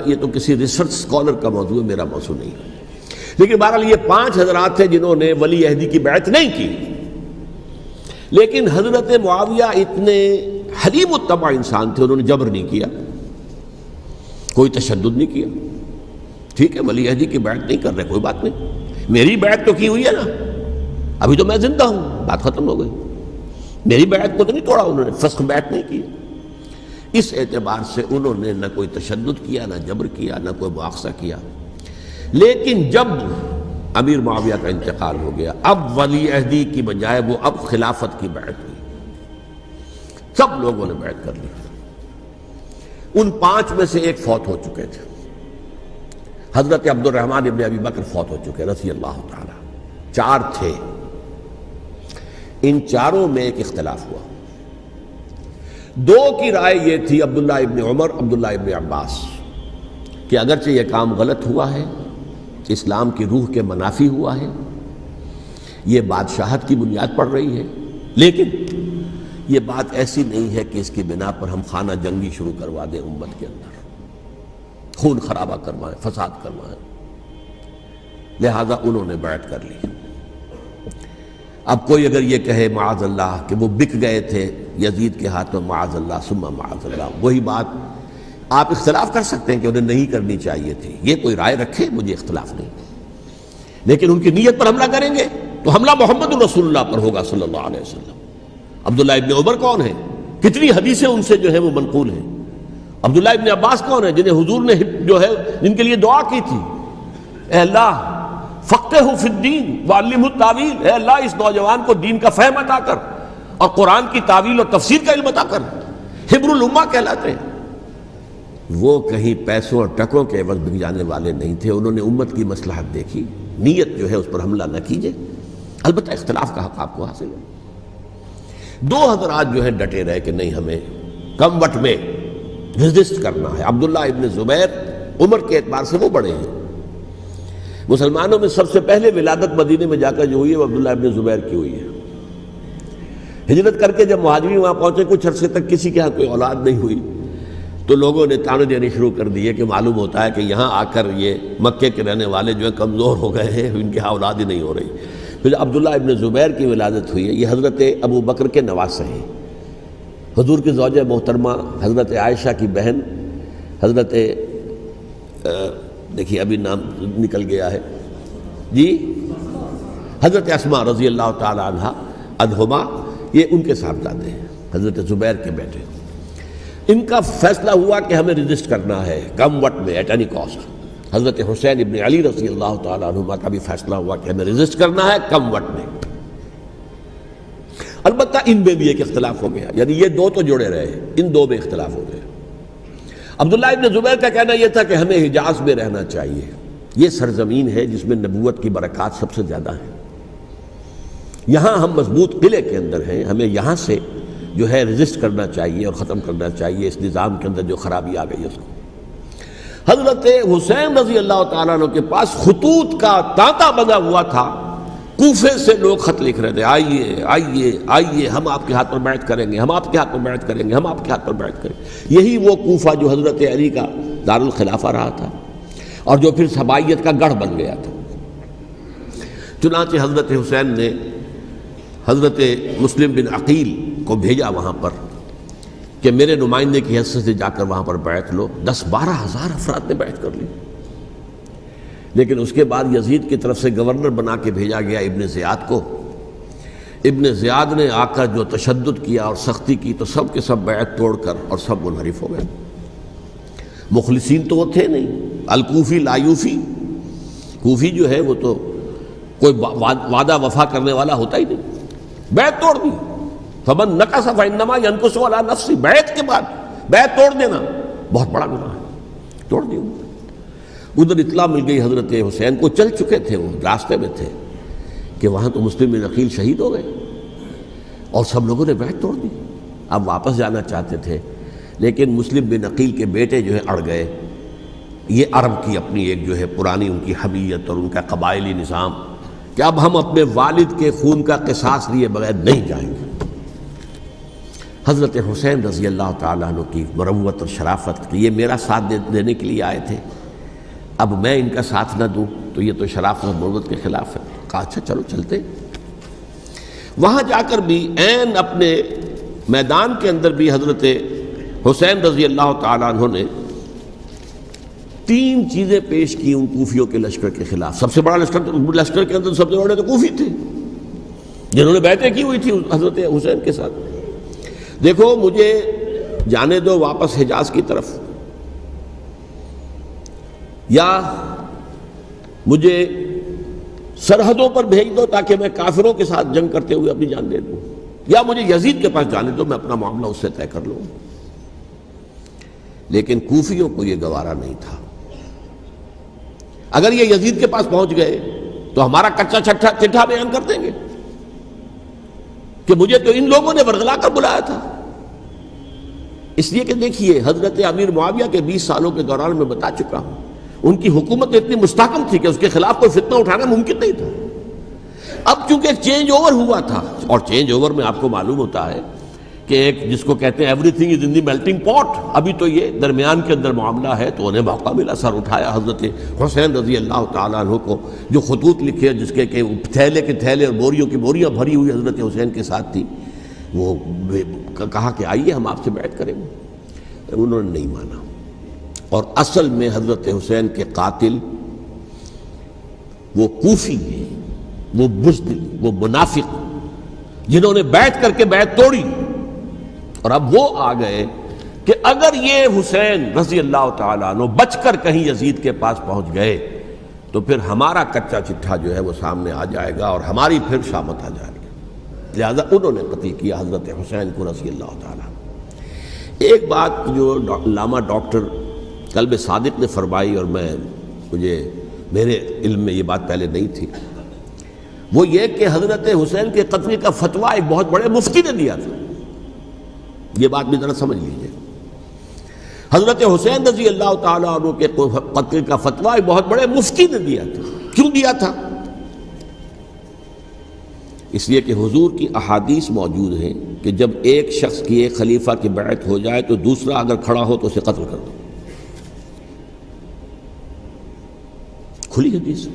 یہ تو کسی ریسرچ اسکالر کا موضوع ہے، میرا موضوع نہیں ہے۔ لیکن بہرحال یہ 5 حضرات تھے جنہوں نے ولی عہدی کی بیعت نہیں کی، لیکن حضرت معاویہ اتنے حلیم الطبع انسان تھے، انہوں نے جبر نہیں کیا، کوئی تشدد نہیں کیا۔ ٹھیک ہے، ولی عہدی کی بیعت نہیں کر رہے، کوئی بات نہیں، میری بیعت تو کی ہوئی ہے نا، ابھی تو میں زندہ ہوں، بات ختم ہو گئی، میری بیعت کو تو نہیں توڑا انہوں نے، فسخ بیعت نہیں کی۔ اس اعتبار سے انہوں نے نہ کوئی تشدد کیا، نہ جبر کیا، نہ کوئی مواخذہ کیا۔ لیکن جب امیر معاویہ کا انتقال ہو گیا، اب ولی عہدی کی بجائے وہ اب خلافت کی بیعت ہوئی، سب لوگوں نے بیعت کر لی۔ ان 5 میں سے ایک فوت ہو چکے تھے، حضرت عبد الرحمن ابن ابی بکر فوت ہو چکے رضی اللہ تعالی۔ 4 تھے، ان 4 میں ایک اختلاف ہوا۔ 2 کی رائے یہ تھی، عبداللہ ابن عمر، عبداللہ ابن عباس، کہ اگرچہ یہ کام غلط ہوا ہے، اسلام کی روح کے منافی ہوا ہے، یہ بادشاہت کی بنیاد پڑ رہی ہے، لیکن یہ بات ایسی نہیں ہے کہ اس کی بنا پر ہم خانہ جنگی شروع کروا دیں، امت کے اندر خون خرابہ کروائیں، فساد کروائیں۔ لہذا انہوں نے بیعت کر لی۔ اب کوئی اگر یہ کہے معاذ اللہ کہ وہ بک گئے تھے یزید کے ہاتھ میں، معاذ اللہ ثم معاذ اللہ، وہی بات آپ اختلاف کر سکتے ہیں کہ انہیں نہیں کرنی چاہیے تھی، یہ کوئی رائے رکھے، مجھے اختلاف نہیں، لیکن ان کی نیت پر حملہ کریں گے تو حملہ محمد الرسول اللہ پر ہوگا صلی اللہ علیہ وسلم۔ عبداللہ ابن عمر کون ہے؟ کتنی حدیثیں ان سے جو ہے وہ منقول ہیں، عبداللہ ابن عباس کون ہیں؟ جنہیں حضور نے جو ہے جن کے لیے دعا کی تھی، اے اللہ فقہہ فی الدین وعلمہ التاویل، اے اللہ اس نوجوان کو دین کا فہم عطا کر اور قرآن کی تعویل اور تفسیر کا علم عطا کر، حبر الامہ کہلاتے ہیں۔ وہ کہیں پیسوں اور ٹکوں کے عوض بک جانے والے نہیں تھے، انہوں نے امت کی مصلحت دیکھی، نیت جو ہے اس پر حملہ نہ کیجیے، البتہ اختلاف کا حق آپ کو حاصل ہے۔ دو حضرات جو ہے ڈٹے رہے کہ نہیں، ہمیں کم وٹ میں ریزسٹ کرنا ہے۔ عبداللہ ابن زبیر عمر کے اعتبار سے وہ بڑے ہیں، مسلمانوں میں سب سے پہلے ولادت مدینے میں جا کر جو ہوئی ہے وہ عبداللہ ابن زبیر کی ہوئی ہے۔ ہجرت کر کے جب مہاجرین وہاں پہنچے، کچھ عرصے تک کسی کے ہاں کوئی اولاد نہیں ہوئی، تو لوگوں نے تانے دینے شروع کر دیے کہ معلوم ہوتا ہے کہ یہاں آ کر یہ مکے کے رہنے والے جو ہے کمزور ہو گئے ہیں، ان کے ہاں اولاد ہی نہیں ہو رہی۔ پھر عبداللہ ابن زبیر کی ولادت ہوئی ہے، یہ حضرت ابو بکر کے نواسے ہیں، حضور کی زوجہ محترمہ حضرت عائشہ کی بہن، حضرت دیکھیے ابھی نام نکل گیا ہے جی، حضرت اسماء رضی اللہ تعالی عنہ عنہما، یہ ان کے صاحبزادے ہیں، حضرت زبیر کے بیٹے۔ ان کا فیصلہ ہوا کہ ہمیں رجسٹ کرنا ہے کم وٹ میں، ایٹ اینی کاسٹ۔ حضرت حسین ابن علی رضی اللہ تعالی عنہما کا بھی فیصلہ ہوا کہ ہمیں رجسٹ کرنا ہے کم وٹ میں۔ البتہ ان میں بھی ایک اختلاف ہو گیا، یعنی یہ دو تو جڑے رہے، ان دو میں اختلاف ہو گیا۔ عبداللہ ابن زبیر کا کہنا یہ تھا کہ ہمیں حجاز میں رہنا چاہیے، یہ سرزمین ہے جس میں نبوت کی برکات سب سے زیادہ ہیں، یہاں ہم مضبوط قلعے کے اندر ہیں، ہمیں یہاں سے جو ہے رجسٹ کرنا چاہیے اور ختم کرنا چاہیے اس نظام کے اندر جو خرابی آ گئی ہے اس کو۔ حضرت حسین رضی اللہ تعالیٰ عنہ کے پاس خطوط کا تانتا بنا ہوا تھا، کوفے سے لوگ خط لکھ رہے تھے، آئیے آئیے آئیے، ہم آپ کے ہاتھ پر بیعت کریں گے، ہم آپ کے ہاتھ پر بیعت کریں گے، ہم آپ کے ہاتھ پر بیعت کریں گے۔ یہی وہ کوفہ جو حضرت علی کا دارالخلافہ رہا تھا اور جو پھر صبائیت کا گڑھ بن گیا تھا۔ چنانچہ حضرت حسین نے حضرت مسلم بن عقیل کو بھیجا وہاں پر کہ میرے نمائندے کی حیثیت سے جا کر وہاں پر بیعت لو۔ 10-12 ہزار افراد نے بیعت کر لی، لیکن اس کے بعد یزید کی طرف سے گورنر بنا کے بھیجا گیا ابن زیاد کو۔ ابن زیاد نے آ کر جو تشدد کیا اور سختی کی تو سب کے سب بیعت توڑ کر اور سب منحرف ہو گئے۔ مخلصین تو وہ تھے نہیں، الکوفی لایوفی، کوفی جو ہے وہ تو کوئی وعدہ وفا کرنے والا ہوتا ہی نہیں، بیعت توڑ دی۔ فمن نقص فانما ينقص على نفسه، بیعت کے بعد بیعت توڑ دینا بہت بڑا گناہ ہے، توڑ دی۔ ادھر اطلاع مل گئی حضرت حسین کو، چل چکے تھے وہ، راستے میں تھے کہ وہاں تو مسلم بن عقیل شہید ہو گئے اور سب لوگوں نے بیعت توڑ دی۔ اب واپس جانا چاہتے تھے، لیکن مسلم بن عقیل کے بیٹے جو ہے اڑ گئے۔ یہ عرب کی اپنی ایک جو ہے پرانی ان کی حمیت اور ان کا قبائلی نظام کہ اب ہم اپنے والد کے خون کا قصاص لیے بغیر نہیں جائیں گے۔ حضرت حسین رضی اللہ تعالیٰ عنہ کی مروت اور شرافت کہ یہ میرا ساتھ دینے کے لیے آئے تھے، اب میں ان کا ساتھ نہ دوں تو یہ تو شرافت اور مروت کے خلاف ہے۔ کہا اچھا چلو چلتے۔ وہاں جا کر بھی عین اپنے میدان کے اندر بھی حضرت حسین رضی اللہ تعالیٰ عنہ نے 3 چیزیں پیش کی ان کوفیوں کے لشکر کے خلاف۔ سب سے بڑا لشکر کے اندر سب سے بڑے تو کوفی تھے جنہوں نے بیعتیں کی ہوئی تھی حضرت حسین کے ساتھ۔ دیکھو مجھے جانے دو واپس حجاز کی طرف، یا مجھے سرحدوں پر بھیج دو تاکہ میں کافروں کے ساتھ جنگ کرتے ہوئے اپنی جان دے دوں، یا مجھے یزید کے پاس جانے دو، میں اپنا معاملہ اس سے طے کر لوں۔ لیکن کوفیوں کو یہ گوارا نہیں تھا۔ اگر یہ یزید کے پاس پہنچ گئے تو ہمارا کچا چٹھا بیان کر دیں گے کہ مجھے تو ان لوگوں نے ورغلا کر بلایا تھا۔ اس لیے کہ دیکھیے حضرت امیر معاویہ کے 20 سالوں کے دوران میں بتا چکا ہوں، ان کی حکومت اتنی مستحکم تھی کہ اس کے خلاف کوئی فتنہ اٹھانا ممکن نہیں تھا۔ اب چونکہ چینج اوور ہوا تھا، اور چینج اوور میں آپ کو معلوم ہوتا ہے کہ ایک جس کو کہتے ہیں every thing is in the melting پاٹ، ابھی تو یہ درمیان کے اندر معاملہ ہے، تو انہیں موقع ملا، سر اٹھایا حضرت حسین رضی اللہ تعالیٰ عنہ کو، جو خطوط لکھے جس کے کہ تھیلے کے تھیلے اور بوریوں کی بوریاں بھری ہوئی حضرت حسین کے ساتھ تھی، وہ کہا کہ آئیے ہم آپ سے بیعت کریں گے۔ انہوں نے نہیں مانا، اور اصل میں حضرت حسین کے قاتل وہ کوفی ہیں، وہ بزدل، وہ منافق جنہوں نے بیعت کر کے بیعت توڑی، اور اب وہ آ گئے کہ اگر یہ حسین رضی اللہ تعالیٰ عنہ بچ کر کہیں یزید کے پاس پہنچ گئے تو پھر ہمارا کچا چٹھا جو ہے وہ سامنے آ جائے گا اور ہماری پھر شامت آ جائے گی، لہذا انہوں نے قتل کیا حضرت حسین کو رضی اللہ تعالیٰ عنہ۔ ایک بات جو علامہ ڈاکٹر قلب صادق نے فرمائی، اور میرے علم میں یہ بات پہلے نہیں تھی، وہ یہ کہ حضرت حسین کے قتل کا فتویٰ ایک بہت بڑے مفتی نے دیا تھا۔ یہ بات بھی ذرا سمجھ لیجیے، حضرت حسین رضی اللہ تعالیٰ عنہ کے قتل کا فتویٰ ایک بہت بڑے مفتی نے دیا تھا۔ کیوں دیا تھا؟ اس لیے کہ حضور کی احادیث موجود ہیں کہ جب ایک شخص کی ایک خلیفہ کی بیعت ہو جائے تو دوسرا اگر کھڑا ہو تو اسے قتل کر دو، کھلی حدیث۔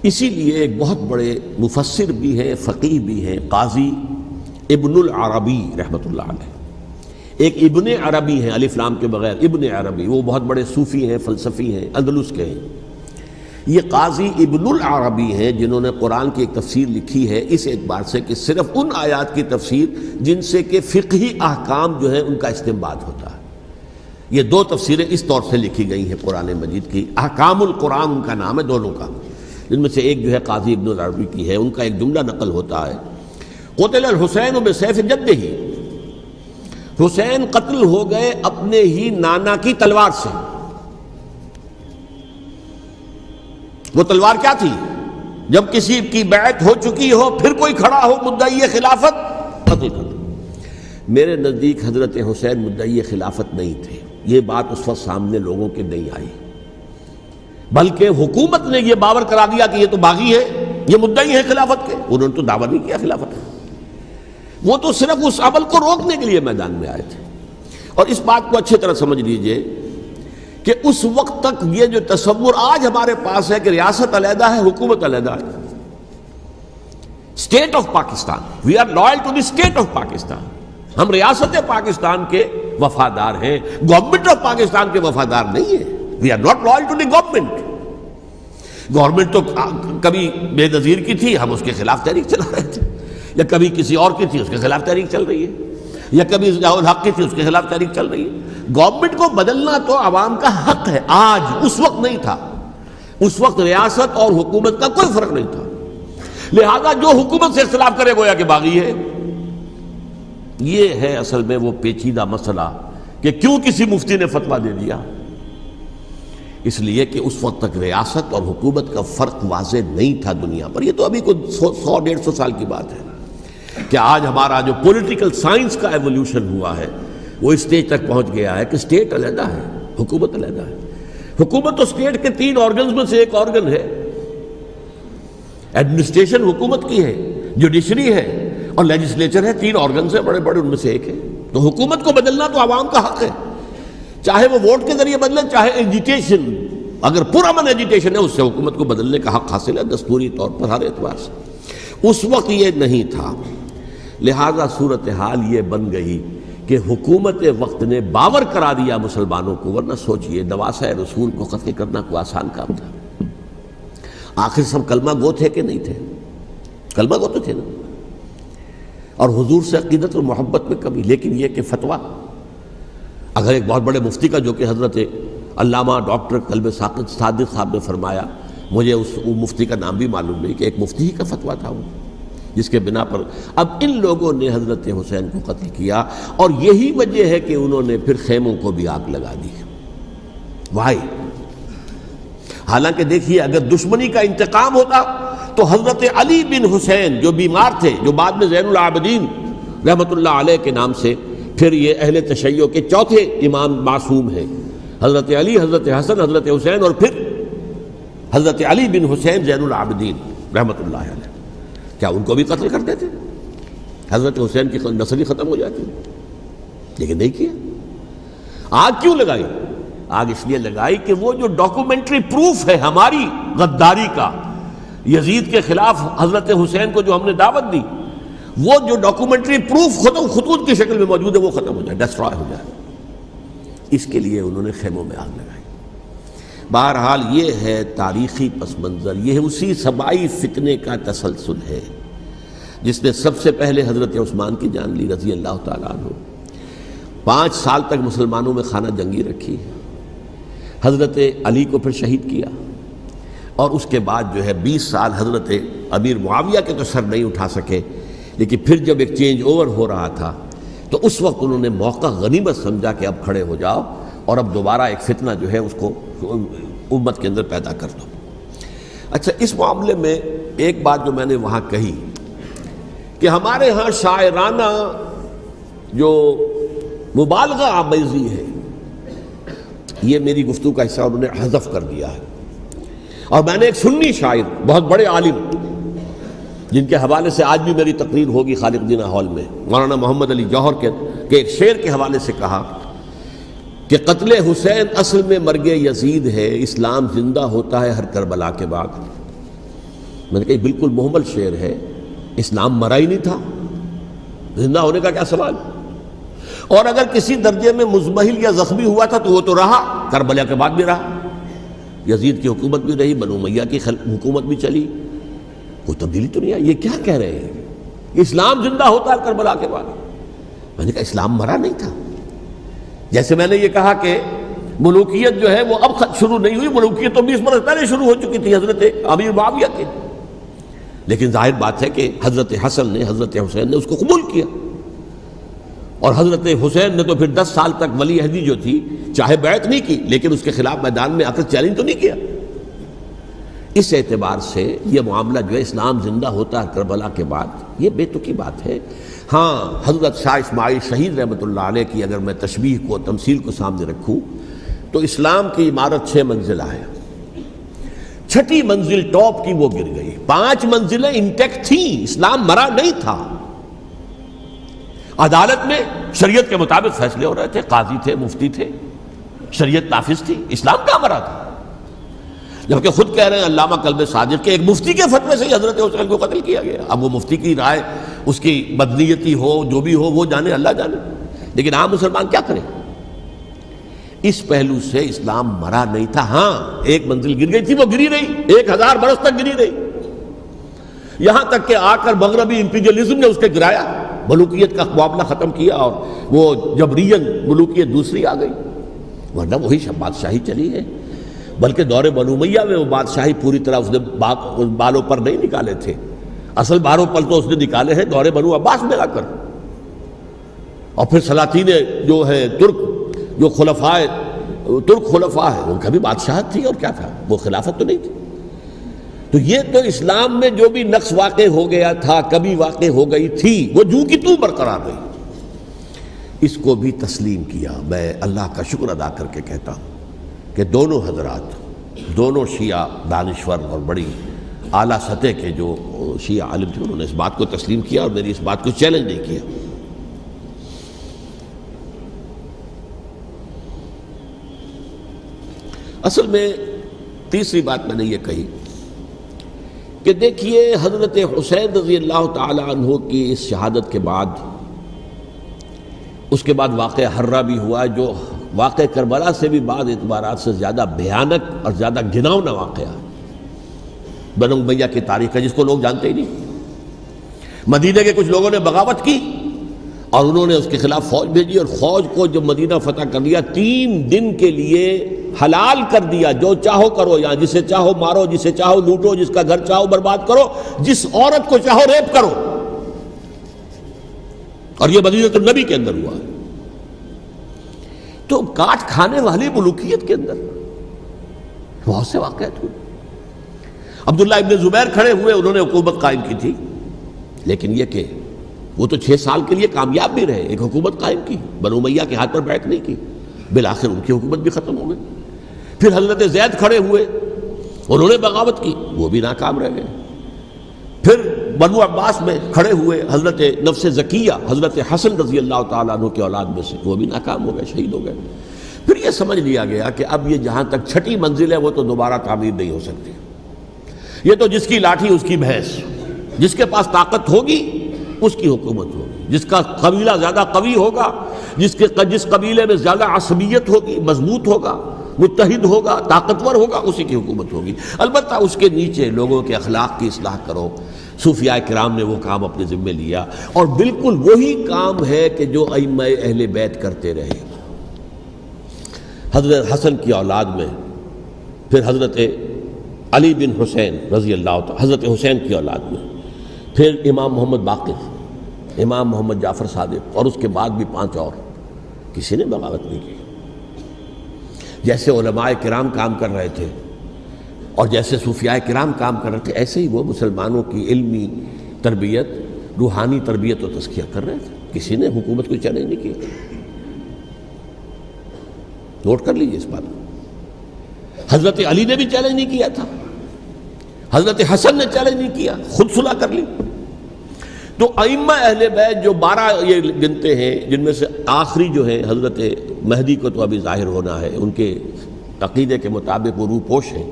اسی لیے ایک بہت بڑے مفسر بھی ہیں، فقیہ بھی ہیں، قاضی ابن العربی رحمۃ اللہ علیہ، ایک ابن عربی ہیں الف لام کے بغیر، ابن عربی، وہ بہت بڑے صوفی ہیں، فلسفی ہیں، اندلس کے ہیں۔ یہ قاضی ابن العربی ہیں جنہوں نے قرآن کی ایک تفسیر لکھی ہے اس اعتبار سے کہ صرف ان آیات کی تفسیر جن سے کہ فقہی احکام جو ہیں ان کا استنباط ہوتا ہے۔ یہ دو تفسیریں اس طور سے لکھی گئی ہیں قرآن مجید کی، احکام القرآن ان کا نام ہے دونوں کا، جن میں سے ایک جو ہے قاضی ابن العربی کی ہے۔ ان کا ایک جملہ نقل ہوتا ہے، قتل الحسین بسیف جدہ، حسین قتل ہو گئے اپنے ہی نانا کی تلوار سے۔ وہ تلوار کیا تھی؟ جب کسی کی بیعت ہو چکی ہو پھر کوئی کھڑا ہو مدعی خلافت، قتل کر دو۔ میرے نزدیک حضرت حسین مدعی خلافت نہیں تھے، یہ بات اس وقت سامنے لوگوں کے نہیں آئی، بلکہ حکومت نے یہ باور کرا دیا کہ یہ تو باغی ہے، یہ مدعی ہے خلافت کے۔ انہوں نے تو دعویٰ نہیں کیا خلافت کا، وہ تو صرف اس عمل کو روکنے کے لیے میدان میں آئے تھے۔ اور اس بات کو اچھی طرح سمجھ لیجئے کہ اس وقت تک یہ جو تصور آج ہمارے پاس ہے کہ ریاست علیحدہ ہے، حکومت علیحدہ ہے، state of Pakistan, we are loyal to the state of Pakistan, ہم ریاست پاکستان کے وفادار ہیں، گورنمنٹ آف پاکستان کے وفادار نہیں ہیں۔ We are not loyal to the government. Government تو کبھی بے نظیر کی تھی، ہم اس کے خلاف تحریک چلا رہے تھے، یا کبھی کسی اور کی تھی اس کے خلاف تحریک چل رہی ہے، یا کبھی ضیاء الحق کی تھی اس کے خلاف تحریک چل رہی ہے۔ گورنمنٹ کو بدلنا تو عوام کا حق ہے، آج، اس وقت نہیں تھا۔ اس وقت ریاست اور حکومت کا کوئی فرق نہیں تھا، لہذا جو حکومت سے اختلاف کرے گویا کہ باغی ہے۔ یہ ہے اصل میں وہ پیچیدہ مسئلہ کہ کیوں کسی مفتی نے فتویٰ دے دیا، اس لیے کہ اس وقت تک ریاست اور حکومت کا فرق واضح نہیں تھا دنیا پر۔ یہ تو ابھی کوئی 100-150 سال کی بات ہے کہ آج ہمارا جو پولیٹیکل سائنس کا ایولیوشن ہوا ہے وہ اس سٹیج تک پہنچ گیا ہے کہ اسٹیٹ علیحدہ ہے، حکومت علیحدہ ہے۔ حکومت تو اسٹیٹ کے 3 آرگنز میں سے ایک آرگن ہے، ایڈمنسٹریشن حکومت کی ہے، جوڈیشری ہے اور لیجسلیچر ہے، 3 آرگنز ہیں بڑے بڑے، ان میں سے ایک ہے۔ تو حکومت کو بدلنا تو عوام کا حق ہے، چاہے وہ ووٹ کے ذریعے بدلے، چاہے ایجیٹیشن، اگر پرامن ایجیٹیشن ہے اس سے حکومت کو بدلنے کا حق حاصل ہے دستوری طور پر ہر اعتبار سے۔ اس وقت یہ نہیں تھا، لہذا صورتحال یہ بن گئی کہ حکومت وقت نے باور کرا دیا مسلمانوں کو، ورنہ سوچئے نواسۂ رسول کو قتل کرنا کوئی آسان کام تھا؟ آخر سب کلمہ گو تھے کہ نہیں تھے؟ کلمہ گو تو تھے نا، اور حضور سے عقیدت اور محبت میں کمی، لیکن یہ کہ فتویٰ اگر ایک بہت بڑے مفتی کا، جو کہ حضرت علامہ ڈاکٹر قلب صادق صاحب نے فرمایا، مجھے اس مفتی کا نام بھی معلوم نہیں، کہ ایک مفتی ہی کا فتویٰ تھا وہ، جس کے بنا پر اب ان لوگوں نے حضرت حسین کو قتل کیا، اور یہی وجہ ہے کہ انہوں نے پھر خیموں کو بھی آگ لگا دی۔ وائی؟ حالانکہ دیکھیے اگر دشمنی کا انتقام ہوتا تو حضرت علی بن حسین جو بیمار تھے، جو بعد میں زین العابدین رحمۃ اللہ علیہ کے نام سے پھر یہ اہل تشیع کے چوتھے امام معصوم ہیں، حضرت علی، حضرت حسن، حضرت حسین، اور پھر حضرت علی بن حسین زین العابدین رحمۃ اللہ علیہ، کیا ان کو بھی قتل کرتے تھے؟ حضرت حسین کی نسل ہی ختم ہو جاتی، لیکن نہیں کیا۔ آگ کیوں لگائی؟ آگ اس لیے لگائی کہ وہ جو ڈاکومنٹری پروف ہے ہماری غداری کا یزید کے خلاف حضرت حسین کو جو ہم نے دعوت دی، وہ جو ڈاکومنٹری پروف خطوط کی شکل میں موجود ہے وہ ختم ہو جائے، ڈسٹرائے ہو جائے۔ اس کے لیے انہوں نے خیموں میں آگ لگائی۔ بہرحال یہ ہے تاریخی پس منظر، یہ اسی سبائی فتنے کا تسلسل ہے جس نے سب سے پہلے حضرت عثمان کی جان لی رضی اللہ تعالیٰ عنہ، 5 سال تک مسلمانوں میں خانہ جنگی رکھی، حضرت علی کو پھر شہید کیا، اور اس کے بعد جو ہے 20 سال حضرت امیر معاویہ کے تو سر نہیں اٹھا سکے، لیکن پھر جب ایک چینج اوور ہو رہا تھا تو اس وقت انہوں نے موقع غنیمت سمجھا کہ اب کھڑے ہو جاؤ اور اب دوبارہ ایک فتنہ جو ہے اس کو امت کے اندر پیدا کر دو۔ اچھا، اس معاملے میں ایک بات جو میں نے وہاں کہی کہ ہمارے ہاں شاعرانہ جو مبالغہ آمیزی ہے، یہ میری گفتگو کا حصہ انہوں نے حذف کر دیا ہے، اور میں نے ایک سنی شاعر بہت بڑے عالم جن کے حوالے سے آج بھی میری تقریر ہوگی خالق دینہ ہال میں، مولانا محمد علی جوہر کے ایک شعر کے حوالے سے کہا کہ قتل حسین اصل میں مرگ یزید ہے، اسلام زندہ ہوتا ہے ہر کربلا کے بعد۔ میں نے کہا بالکل محمل شعر ہے، اسلام مرا ہی نہیں تھا، زندہ ہونے کا کیا سوال؟ اور اگر کسی درجے میں مزمحل یا زخمی ہوا تھا تو وہ تو رہا، کربلا کے بعد بھی رہا، یزید کی حکومت بھی رہی، بنو امیہ کی حکومت بھی چلی، کوئی تبدیلی تو نہیں آئی۔ یہ کیا کہہ رہے ہیں؟ اسلام زندہ ہوتا ہے کربلا کے بعد؟ میں نے کہا اسلام مرا نہیں تھا۔ جیسے میں نے یہ کہا کہ ملوکیت جو ہے وہ اب شروع نہیں ہوئی، ملوکیت تو 20 برس پہلے شروع ہو چکی تھی حضرت امیر معاویہ کے، لیکن ظاہر بات ہے کہ حضرت حسن نے، حضرت حسین نے اس کو قبول کیا، اور حضرت حسین نے تو پھر 10 سال تک ولی عہدی جو تھی چاہے بیعت نہیں کی لیکن اس کے خلاف میدان میں آ کر چیلنج تو نہیں کیا۔ اس اعتبار سے یہ معاملہ جو ہے اسلام زندہ ہوتا ہے کربلا کے بعد، یہ بے تکی بات ہے۔ ہاں، حضرت شاہ اسماعیل شہید رحمۃ اللہ علیہ کی اگر میں تشبیہ کو، تمثیل کو سامنے رکھوں تو اسلام کی عمارت 6 منزلہ ہے، 6ٹھی منزل ٹاپ کی وہ گر گئی، 5 منزلیں انٹیکٹ تھیں، اسلام مرا نہیں تھا۔ عدالت میں شریعت کے مطابق فیصلے ہو رہے تھے، قاضی تھے، مفتی تھے، شریعت نافذ تھی، اسلام کہاں مرا تھا؟ جبکہ خود کہہ رہے ہیں علامہ کلب صادق کے ایک مفتی کے فتوے سے حضرت حسین کو قتل کیا گیا۔ اب وہ مفتی کی رائے، اس کی بدنیتی ہو، جو بھی ہو، وہ جانے، اللہ جانے، لیکن عام مسلمان کیا کریں؟ اس پہلو سے اسلام مرا نہیں تھا۔ ہاں، ایک منزل گر گئی تھی، وہ گری رہی، 1000 برس تک گری رہی، یہاں تک کہ آ کر مغربی امپیریلزم نے اس کے گرایا، ملوکیت کا معاملہ ختم کیا، اور وہ جبرین ملوکیت دوسری آ گئی، ورنہ وہی بادشاہی چلی ہے۔ بلکہ دور بنو امیہ میں وہ بادشاہی پوری طرح اس نے بالوں پر نہیں نکالے تھے، اصل بالوں پر تو اس نے نکالے ہیں دور بنو عباس میں آ کر، اور پھر سلاطین جو ہے ترک، جو ترک خلفاء ہے، ان کا بھی بادشاہت تھی، اور کیا تھا، وہ خلافت تو نہیں تھی۔ تو یہ تو اسلام میں جو بھی نقص واقع ہو گیا تھا، کبھی واقع ہو گئی تھی، وہ جو کی تو برقرار رہی، اس کو بھی تسلیم کیا۔ میں اللہ کا شکر ادا کر کے کہتا ہوں کہ دونوں حضرات، دونوں شیعہ دانشور اور بڑی اعلیٰ سطح کے جو شیعہ عالم تھے، انہوں نے اس بات کو تسلیم کیا اور میری اس بات کو چیلنج نہیں کیا۔ اصل میں تیسری بات میں نے یہ کہی کہ دیکھیے حضرت حسین رضی اللہ تعالی عنہ کی اس شہادت کے بعد، اس کے بعد واقعہ حرہ بھی ہوا، جو واقعہ کربلا سے بھی بعض اعتبارات سے زیادہ بھیانک اور زیادہ گھناؤنا واقعہ ہے، بنو امیہ کی تاریخ ہے جس کو لوگ جانتے ہی نہیں۔ مدینہ کے کچھ لوگوں نے بغاوت کی اور انہوں نے اس کے خلاف فوج بھیجی، اور فوج کو جب مدینہ فتح کر لیا 3 دن کے لیے حلال کر دیا، جو چاہو کرو، یہاں جسے چاہو مارو، جسے چاہو لوٹو، جس کا گھر چاہو برباد کرو، جس عورت کو چاہو ریپ کرو، اور یہ مدینہ النبی کے اندر ہوا ہے۔ تو کاٹ کھانے والی ملوکیت کے اندر بہت سے واقعات ہوئے۔ عبداللہ ابن زبیر کھڑے ہوئے، انہوں نے حکومت قائم کی تھی، لیکن یہ کہ وہ تو 6 سال کے لیے کامیاب بھی رہے، ایک حکومت قائم کی، بنو امیہ کے ہاتھ پر بیعت نہیں کی، بالآخر ان کی حکومت بھی ختم ہو گئی۔ پھر حضرت زید کھڑے ہوئے، انہوں نے بغاوت کی، وہ بھی ناکام رہ گئے۔ پھر بنو عباس میں کھڑے ہوئے حضرت نفس زکیہ، حضرت حسن رضی اللہ تعالیٰ عنہ کے اولاد میں سے، وہ بھی ناکام ہو گئے، شہید ہو گئے۔ پھر یہ سمجھ لیا گیا کہ اب یہ جہاں تک 6ٹھی منزل ہے وہ تو دوبارہ تعمیر نہیں ہو سکتی، یہ تو جس کی لاٹھی اس کی بھینس، جس کے پاس طاقت ہوگی اس کی حکومت ہوگی، جس کا قبیلہ زیادہ قوی ہوگا، جس قبیلے میں زیادہ عصبیت ہوگی، مضبوط ہوگا، متحد ہوگا، طاقتور ہوگا، اسی کی حکومت ہوگی۔ البتہ اس کے نیچے لوگوں کے اخلاق کی اصلاح کرو، صوفیاء کرام نے وہ کام اپنے ذمے لیا، اور بالکل وہی کام ہے کہ جو ائمہ اہل بیت کرتے رہے۔ حضرت حسن کی اولاد میں پھر حضرت علی بن حسین رضی اللہ تعالی، حضرت حسین کی اولاد میں پھر امام محمد باقر، امام محمد جعفر صادق، اور اس کے بعد بھی 5 اور، کسی نے بغاوت نہیں کی۔ جیسے علماء کرام کام کر رہے تھے اور جیسے صوفیاء کرام کام کر رہے تھے، ایسے ہی وہ مسلمانوں کی علمی تربیت، روحانی تربیت و تزکیہ کر رہے تھے۔ کسی نے حکومت کو چیلنج نہیں کیا۔ نوٹ کر لیجیے اس بات کو۔ حضرت علی نے بھی چیلنج نہیں کیا تھا، حضرت حسن نے چیلنج نہیں کیا، خود صلح کر لی۔ تو ائمہ اہل بیت جو 12 یہ گنتے ہیں، جن میں سے آخری جو ہے حضرت مہدی کو تو ابھی ظاہر ہونا ہے، ان کے عقیدے کے مطابق وہ روح پوش ہیں،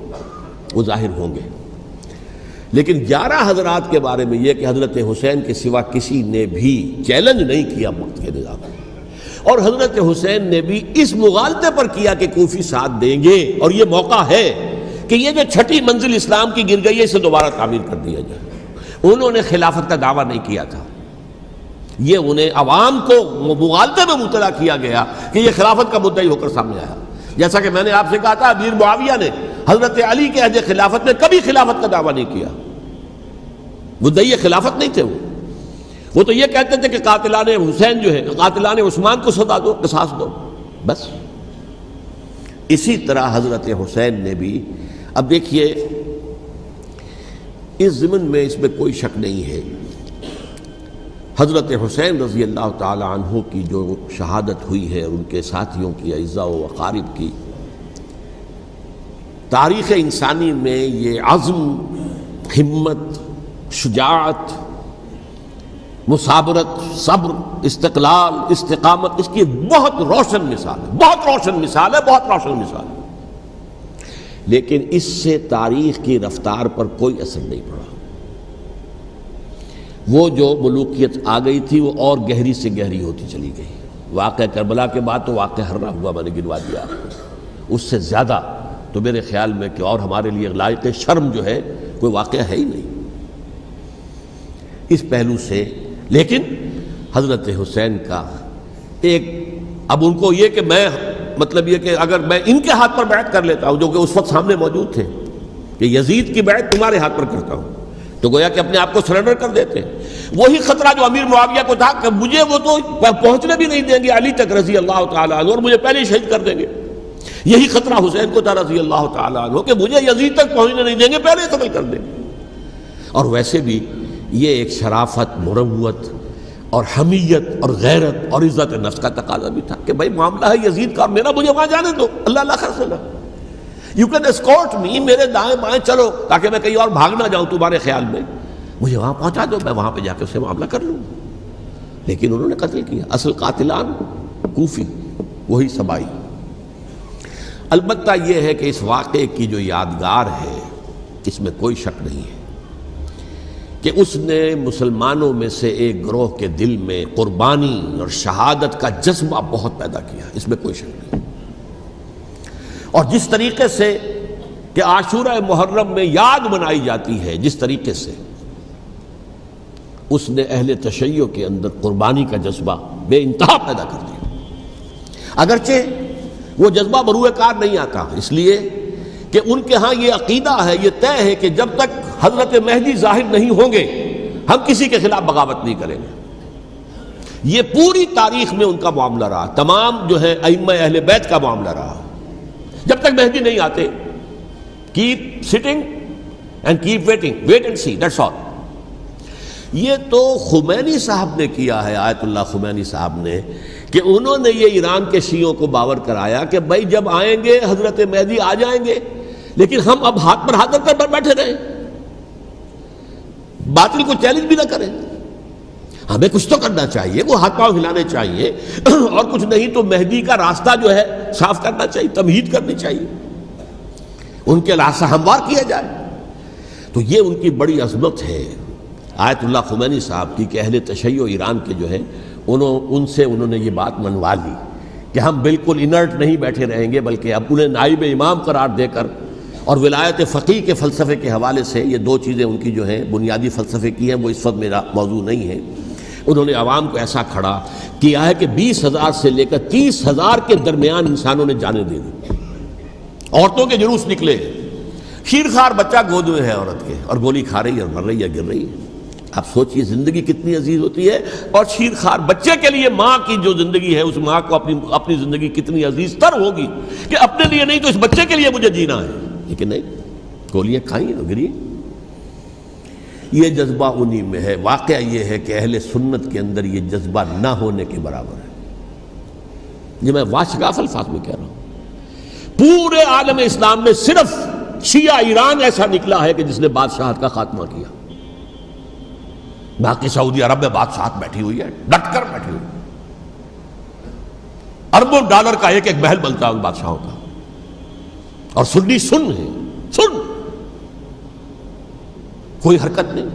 وہ ظاہر ہوں گے۔ لیکن 11 حضرات کے بارے میں یہ کہ حضرت حسین کے سوا کسی نے بھی چیلنج نہیں کیا وقت کے نظام کو، اور حضرت حسین نے بھی اس مغالطے پر کیا کہ کوفی ساتھ دیں گے، اور یہ موقع ہے کہ یہ جو 6ٹھی منزل اسلام کی گر گئی ہے اسے دوبارہ تعمیر کر دیا جائے۔ انہوں نے خلافت کا دعویٰ نہیں کیا تھا، یہ انہیں عوام کو مغالطے میں مبتلا کیا گیا کہ یہ خلافت کا مدعی ہو کر سامنے آیا۔ جیسا کہ میں نے آپ سے کہا تھا، امیر معاویہ نے حضرت علی کے عہد خلافت میں کبھی خلافت کا دعویٰ نہیں کیا، مدعی خلافت نہیں تھے وہ تو یہ کہتے تھے کہ قاتلان حسین جو ہے، قاتلان عثمان کو سزا دو، قصاص دو، بس۔ اسی طرح حضرت حسین نے بھی، اب دیکھیے اس ضمن میں اس میں کوئی شک نہیں ہے، حضرت حسین رضی اللہ تعالی عنہ کی جو شہادت ہوئی ہے، ان کے ساتھیوں کی، اعزاء و اقارب کی، تاریخ انسانی میں یہ عزم، ہمت، شجاعت، مثابرت، صبر، استقلال، استقامت، اس کی بہت روشن مثال ہے، بہت روشن مثال ہے، بہت روشن مثال ہے۔ لیکن اس سے تاریخ کی رفتار پر کوئی اثر نہیں پڑا۔ وہ جو ملوکیت آ گئی تھی وہ اور گہری سے گہری ہوتی چلی گئی۔ واقعہ کربلا کے بعد تو واقعہ ہررا ہوا میں نے گنوا دیا آپ کو، اس سے زیادہ تو میرے خیال میں کہ اور ہمارے لیے لائق شرم جو ہے کوئی واقعہ ہے ہی نہیں اس پہلو سے۔ لیکن حضرت حسین کا ایک، اب ان کو یہ کہ میں مطلب یہ کہ اگر میں ان کے ہاتھ پر بیعت کر لیتا ہوں، جو کہ اس وقت سامنے موجود تھے، کہ یزید کی بیعت تمہارے ہاتھ پر کرتا ہوں، تو گویا کہ اپنے آپ کو سرنڈر کر دیتے۔ وہی خطرہ جو امیر معاویہ کو تھا کہ مجھے وہ تو پہنچنے بھی نہیں دیں گے علی تک رضی اللہ تعالیٰ عنہ، اور مجھے پہلے ہی شہید کر دیں گے، یہی خطرہ حسین کو تھا رضی اللہ تعالیٰ عنہ کہ مجھے یزید تک پہنچنے نہیں دیں گے، پہلے ہی قتل کر دیں گے۔ اور ویسے بھی یہ ایک شرافت، مروت اور حمیت اور غیرت اور عزت نفس کا تقاضا بھی تھا کہ بھائی معاملہ ہے یزید کا، میرا مجھے وہاں جانے دو، اللہ اللہ خیر سے، یو کین اسکورٹ می، میرے دائیں بائیں چلو تاکہ میں کہیں اور بھاگ نہ جاؤں تمہارے خیال میں، مجھے وہاں پہنچا دو، میں وہاں پہ جا کے اسے معاملہ کر لوں۔ لیکن انہوں نے قتل کیا، اصل قاتلان کوفی، وہی سبائی۔ البتہ یہ ہے کہ اس واقعے کی جو یادگار ہے اس میں کوئی شک نہیں ہے کہ اس نے مسلمانوں میں سے ایک گروہ کے دل میں قربانی اور شہادت کا جذبہ بہت پیدا کیا، اس میں کوئی شک نہیں۔ اور جس طریقے سے کہ عاشورہ محرم میں یاد منائی جاتی ہے، جس طریقے سے اس نے اہل تشیع کے اندر قربانی کا جذبہ بے انتہا پیدا کر دیا، اگرچہ وہ جذبہ بروئے کار نہیں آتا، اس لیے کہ ان کے ہاں یہ عقیدہ ہے، یہ طے ہے کہ جب تک حضرت مہدی ظاہر نہیں ہوں گے ہم کسی کے خلاف بغاوت نہیں کریں گے۔ یہ پوری تاریخ میں ان کا معاملہ رہا، تمام جو ہے ائمہ اہل بیت کا معاملہ رہا، جب تک مہدی نہیں آتے keep sitting and keep waiting, wait and see, that's all. یہ تو خمینی صاحب نے کیا ہے، آیت اللہ خمینی صاحب نے، کہ انہوں نے یہ ایران کے شیعوں کو باور کرایا کہ بھائی جب آئیں گے حضرت مہدی آ جائیں گے، لیکن ہم اب ہاتھ پر ہاتھ رکھ کر بیٹھے رہیں، باطل کو چیلنج بھی نہ کریں، ہمیں کچھ تو کرنا چاہیے، وہ ہاتھ پاؤں ہلانے چاہیے، اور کچھ نہیں تو مہدی کا راستہ جو ہے صاف کرنا چاہیے، تمہید کرنی چاہیے، ان کے راستہ ہموار کیا جائے۔ تو یہ ان کی بڑی عظمت ہے آیت اللہ خمینی صاحب کی کہ اہل تشیع ایران کے جو ہے ان سے انہوں نے یہ بات منوا لی کہ ہم بالکل انرٹ نہیں بیٹھے رہیں گے، بلکہ اب انہیں نائب امام قرار دے کر اور ولایت فقیہ کے فلسفے کے حوالے سے یہ دو چیزیں ان کی جو ہیں بنیادی فلسفے کی ہیں، وہ اس وقت میرا موضوع نہیں ہے۔ انہوں نے عوام کو ایسا کھڑا کیا ہے کہ 20,000 سے لے کر 30,000 کے درمیان انسانوں نے جانیں دے دی، عورتوں کے جلوس نکلے، شیرخوار بچہ گود میں ہے عورت کے اور گولی کھا رہی ہے اور مر رہی ہے، گر رہی ہے۔ آپ سوچئے زندگی کتنی عزیز ہوتی ہے، اور شیرخوار بچے کے لیے ماں کی جو زندگی ہے، اس ماں کو اپنی زندگی کتنی عزیز تر ہوگی کہ اپنے لیے نہیں تو اس بچے کے لیے مجھے جینا ہے، لیکن نہیں، گولیاں کھائیں اور گری۔ یہ جذبہ انہی میں ہے۔ واقعہ یہ ہے کہ اہل سنت کے اندر یہ جذبہ نہ ہونے کے برابر ہے۔ یہ میں واشگاف الفاظ میں کہہ رہا ہوں۔ پورے عالم اسلام میں صرف شیعہ ایران ایسا نکلا ہے کہ جس نے بادشاہت کا خاتمہ کیا، باقی سعودی عرب میں بادشاہت بیٹھی ہوئی ہے، ڈٹ کر بیٹھی ہوئی، اربوں ڈالر کا ایک ایک محل بنتا ہے ان بادشاہوں کا، اور سنی سن ہے، سن، کوئی حرکت نہیں۔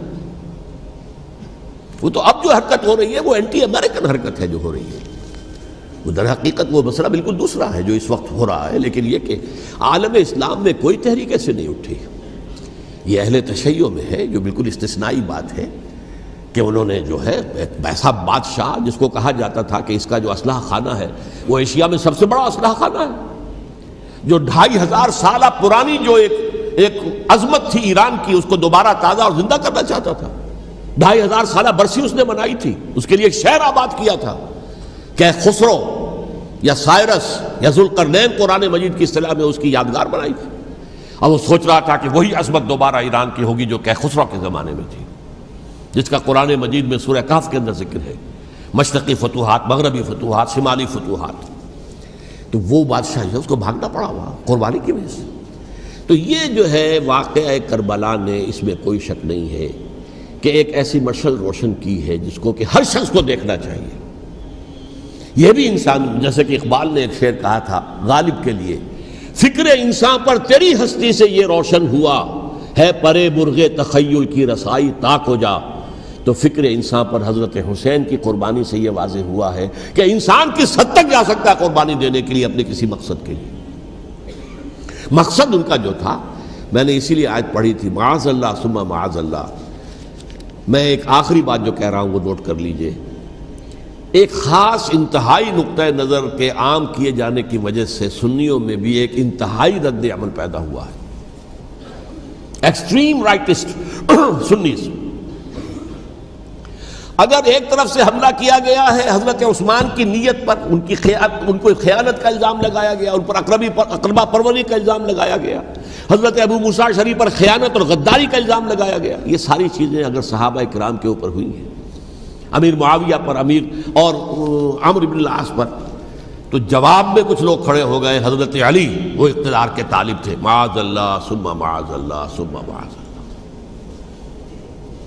وہ تو اب جو حرکت ہو رہی ہے وہ اینٹی امریکن حرکت ہے جو ہو رہی ہے، وہ در حقیقت وہ مسئلہ بالکل دوسرا ہے جو اس وقت ہو رہا ہے، لیکن یہ کہ عالم اسلام میں کوئی تحریک ایسے نہیں اٹھی۔ یہ اہل تشیع میں ہے، جو بالکل استثنائی بات ہے کہ انہوں نے جو ہے ایک ایسا بادشاہ جس کو کہا جاتا تھا کہ اس کا جو اسلحہ خانہ ہے وہ ایشیا میں سب سے بڑا اسلحہ خانہ ہے، جو 2500 سالہ پرانی جو ایک عظمت تھی ایران کی، اس کو دوبارہ تازہ اور زندہ کرنا چاہتا تھا۔ 2500 سالہ برسی اس نے منائی تھی، اس کے لیے ایک شہر آباد کیا تھا کہ خسرو یا سائرس یا ذوالقرنین قرآن مجید کی اصطلاح میں اس کی یادگار بنائی تھی، اور وہ سوچ رہا تھا کہ وہی عظمت دوبارہ ایران کی ہوگی جو کہ خسرو کے زمانے میں تھی، جس کا قرآن مجید میں سورہ کہف کے اندر ذکر ہے، مشرقی فتوحات، مغربی فتوحات، شمالی فتوحات۔ تو وہ بادشاہ ہے، اس کو بھاگنا پڑا ہوا قربانی کی وجہ سے۔ تو یہ جو ہے واقعہ کربلا نے، اس میں کوئی شک نہیں ہے کہ ایک ایسی مشعل روشن کی ہے جس کو کہ ہر شخص کو دیکھنا چاہیے۔ یہ بھی انسان، جیسے کہ اقبال نے ایک شعر کہا تھا غالب کے لیے، فکر انسان پر تیری ہستی سے یہ روشن ہوا ہے، پرے مرغ تخیل کی رسائی تاک ہو جا۔ تو فکر انسان پر حضرت حسین کی قربانی سے یہ واضح ہوا ہے کہ انسان کس حد تک جا سکتا ہے قربانی دینے کے لیے اپنے کسی مقصد کے لیے۔ مقصد ان کا جو تھا، میں نے اسی لیے آیت پڑھی تھی، معاذ اللہ ثم معاذ اللہ۔ میں ایک آخری بات جو کہہ رہا ہوں وہ نوٹ کر لیجئے۔ ایک خاص انتہائی نقطۂ نظر کے عام کیے جانے کی وجہ سے سنیوں میں بھی ایک انتہائی رد عمل پیدا ہوا ہے، ایکسٹریم رائٹسٹ سنیز۔ اگر ایک طرف سے حملہ کیا گیا ہے حضرت عثمان کی نیت پر، ان کو خیانت کا الزام لگایا گیا، ان پر اقربا پروری کا الزام لگایا گیا، حضرت ابو موسیٰ شریف پر خیانت اور غداری کا الزام لگایا گیا، یہ ساری چیزیں اگر صحابہ کرام کے اوپر ہوئی ہیں، امیر معاویہ پر، امیر اور عمرو بن العاص پر، تو جواب میں کچھ لوگ کھڑے ہو گئے، حضرت علی وہ اقتدار کے طالب تھے، معاذ اللہ ثم معاذ اللہ ثم معاذ اللہ۔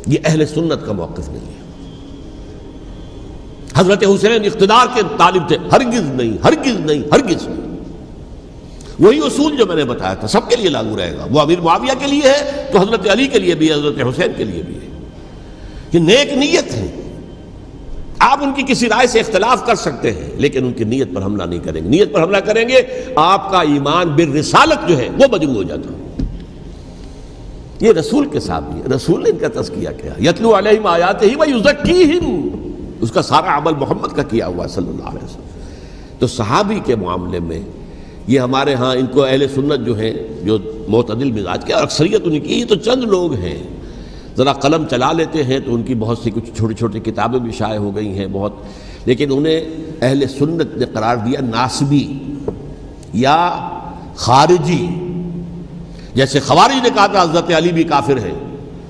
یہ اہل سنت کا موقف نہیں ہے۔ حضرت حسین اقتدار کے طالب تھے، ہرگز نہیں، ہرگز نہیں، ہرگز نہیں۔ وہی اصول جو میں نے بتایا تھا سب کے لیے لاگو رہے گا، وہ امیر معاویہ کے لیے ہے تو حضرت علی کے لیے بھی ہے، حضرت حسین کے لیے بھی ہے۔ یہ نیک نیت ہے، آپ ان کی کسی رائے سے اختلاف کر سکتے ہیں لیکن ان کی نیت پر حملہ نہیں کریں گے۔ نیت پر حملہ کریں گے آپ کا ایمان بالرسالت جو ہے وہ مجروح ہو جاتا ہے۔ یہ رسول کے ساتھ بھی ہے، رسول نے ان کا تزکیہ کیا، یتلو علیہم آیاتہ ویزکیہم، اس کا سارا عمل محمد کا کیا ہوا صلی اللہ علیہ وسلم۔ تو صحابی کے معاملے میں یہ ہمارے ہاں ان کو اہل سنت جو ہیں، جو معتدل مزاج کے، اور اکثریت ان کی، یہ تو چند لوگ ہیں، ذرا قلم چلا لیتے ہیں تو ان کی بہت سی کچھ چھوٹی چھوٹی کتابیں بھی شائع ہو گئی ہیں بہت، لیکن انہیں اہل سنت نے قرار دیا ناسبی یا خارجی۔ جیسے خوارج نے کہا تھا حضرت علی بھی کافر ہیں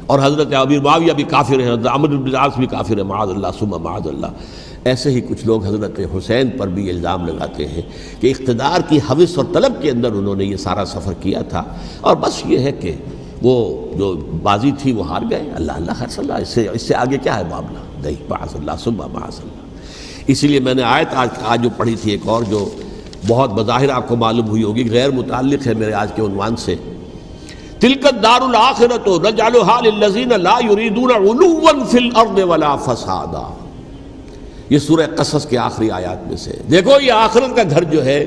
اور حضرت امیر معاویہ بھی کافر ہیں، حضرت عمرو بن العاص بھی کافر ہیں، معاذ اللہ ثم معاذ اللہ۔ ایسے ہی کچھ لوگ حضرت حسین پر بھی الزام لگاتے ہیں کہ اقتدار کی ہوس اور طلب کے اندر انہوں نے یہ سارا سفر کیا تھا، اور بس یہ ہے کہ وہ جو بازی تھی وہ ہار گئے، اللہ اللہ خیر صلی اللہ، اس سے آگے کیا ہے معاملہ، نہیں، معاذ اللہ ثم معاذ اللہ۔ اسی لیے میں نے آیت آج جو پڑھی تھی ایک اور جو بہت بظاہر آپ کو معلوم ہوئی ہوگی، غیر متعلق ہے میرے آج کے عنوان سے، تلک الدار الآخرۃ نجعلھا للذین لا یریدون علوا فی الارض ولا فسادا۔ یہ سورہ قصص کے آخری آیات میں سے، دیکھو یہ آخرت کا گھر جو ہے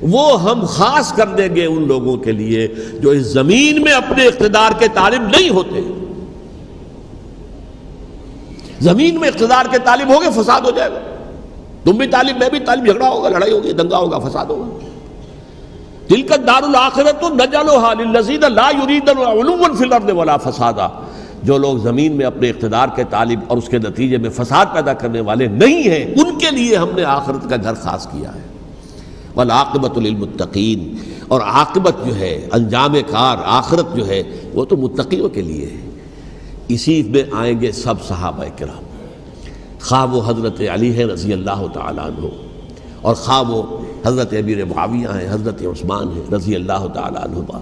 وہ ہم خاص کر دیں گے ان لوگوں کے لیے جو اس زمین میں اپنے اقتدار کے طالب نہیں ہوتے. زمین میں اقتدار کے طالب ہوگے فساد ہو جائے گا. تم بھی طالب میں بھی طالب، جھگڑا ہوگا، لڑائی ہوگی، دنگا ہوگا، فساد ہوگا. تلک الدار الآخرۃ نجعلھا للذین لا یریدون علوا فی الارض ولا فسادا. جو لوگ زمین میں اپنے اقتدار کے طالب اور اس کے نتیجے میں فساد پیدا کرنے والے نہیں ہیں، ان کے لیے ہم نے آخرت کا گھر خاص کیا ہے. والعاقبۃ للمتقین، اور عاقبت جو ہے، انجام کار، آخرت جو ہے وہ تو متقیوں کے لیے ہے. اسی میں آئیں گے سب صحابہ کرام، خواہ وہ حضرت علی ہے رضی اللہ تعالیٰ عنہ، اور خواہ وہ حضرت امیر معاویہ ہیں، حضرت عثمان ہیں رضی اللہ تعالیٰ عنہما،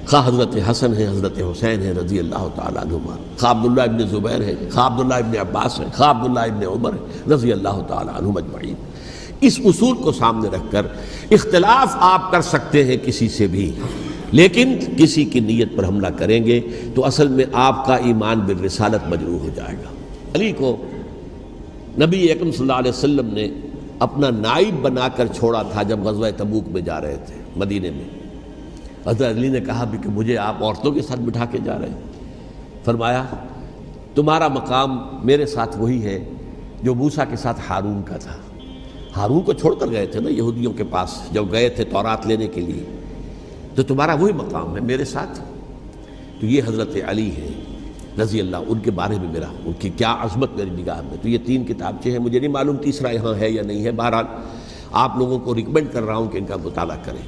خواہ حضرت حسن ہیں، حضرت حسین ہیں رضی اللہ تعالیٰ عنہما، خواہ عبداللہ ابن زبیر ہیں، خواہ عبداللہ ابن عباس ہیں، خواہ عبداللہ ابن عمر ہیں رضی اللہ تعالیٰ عنہم اجمعین. اس اصول کو سامنے رکھ کر اختلاف آپ کر سکتے ہیں کسی سے بھی، لیکن کسی کی نیت پر حملہ کریں گے تو اصل میں آپ کا ایمان بالرسالت مجروح ہو جائے گا. علی کو نبی اکرم صلی اللہ علیہ وسلم نے اپنا نائب بنا کر چھوڑا تھا جب غزوہ تبوک میں جا رہے تھے مدینے میں. حضرت علی نے کہا بھی کہ مجھے آپ عورتوں کے ساتھ بٹھا کے جا رہے ہیں. فرمایا تمہارا مقام میرے ساتھ وہی ہے جو موسیٰ کے ساتھ ہارون کا تھا. ہارون کو چھوڑ کر گئے تھے نا یہودیوں کے پاس جب گئے تھے تورات لینے کے لیے، تو تمہارا وہی مقام ہے میرے ساتھ. تو یہ حضرت علی ہیں رضی اللہ، ان کے بارے میں میرا، ان کی کیا عظمت میری نگاہ میں. تو یہ 3 کتابچے ہیں، مجھے نہیں معلوم تیسرا یہاں ہے یا نہیں ہے. بہرحال آپ لوگوں کو ریکمینڈ کر رہا ہوں کہ ان کا مطالعہ کریں.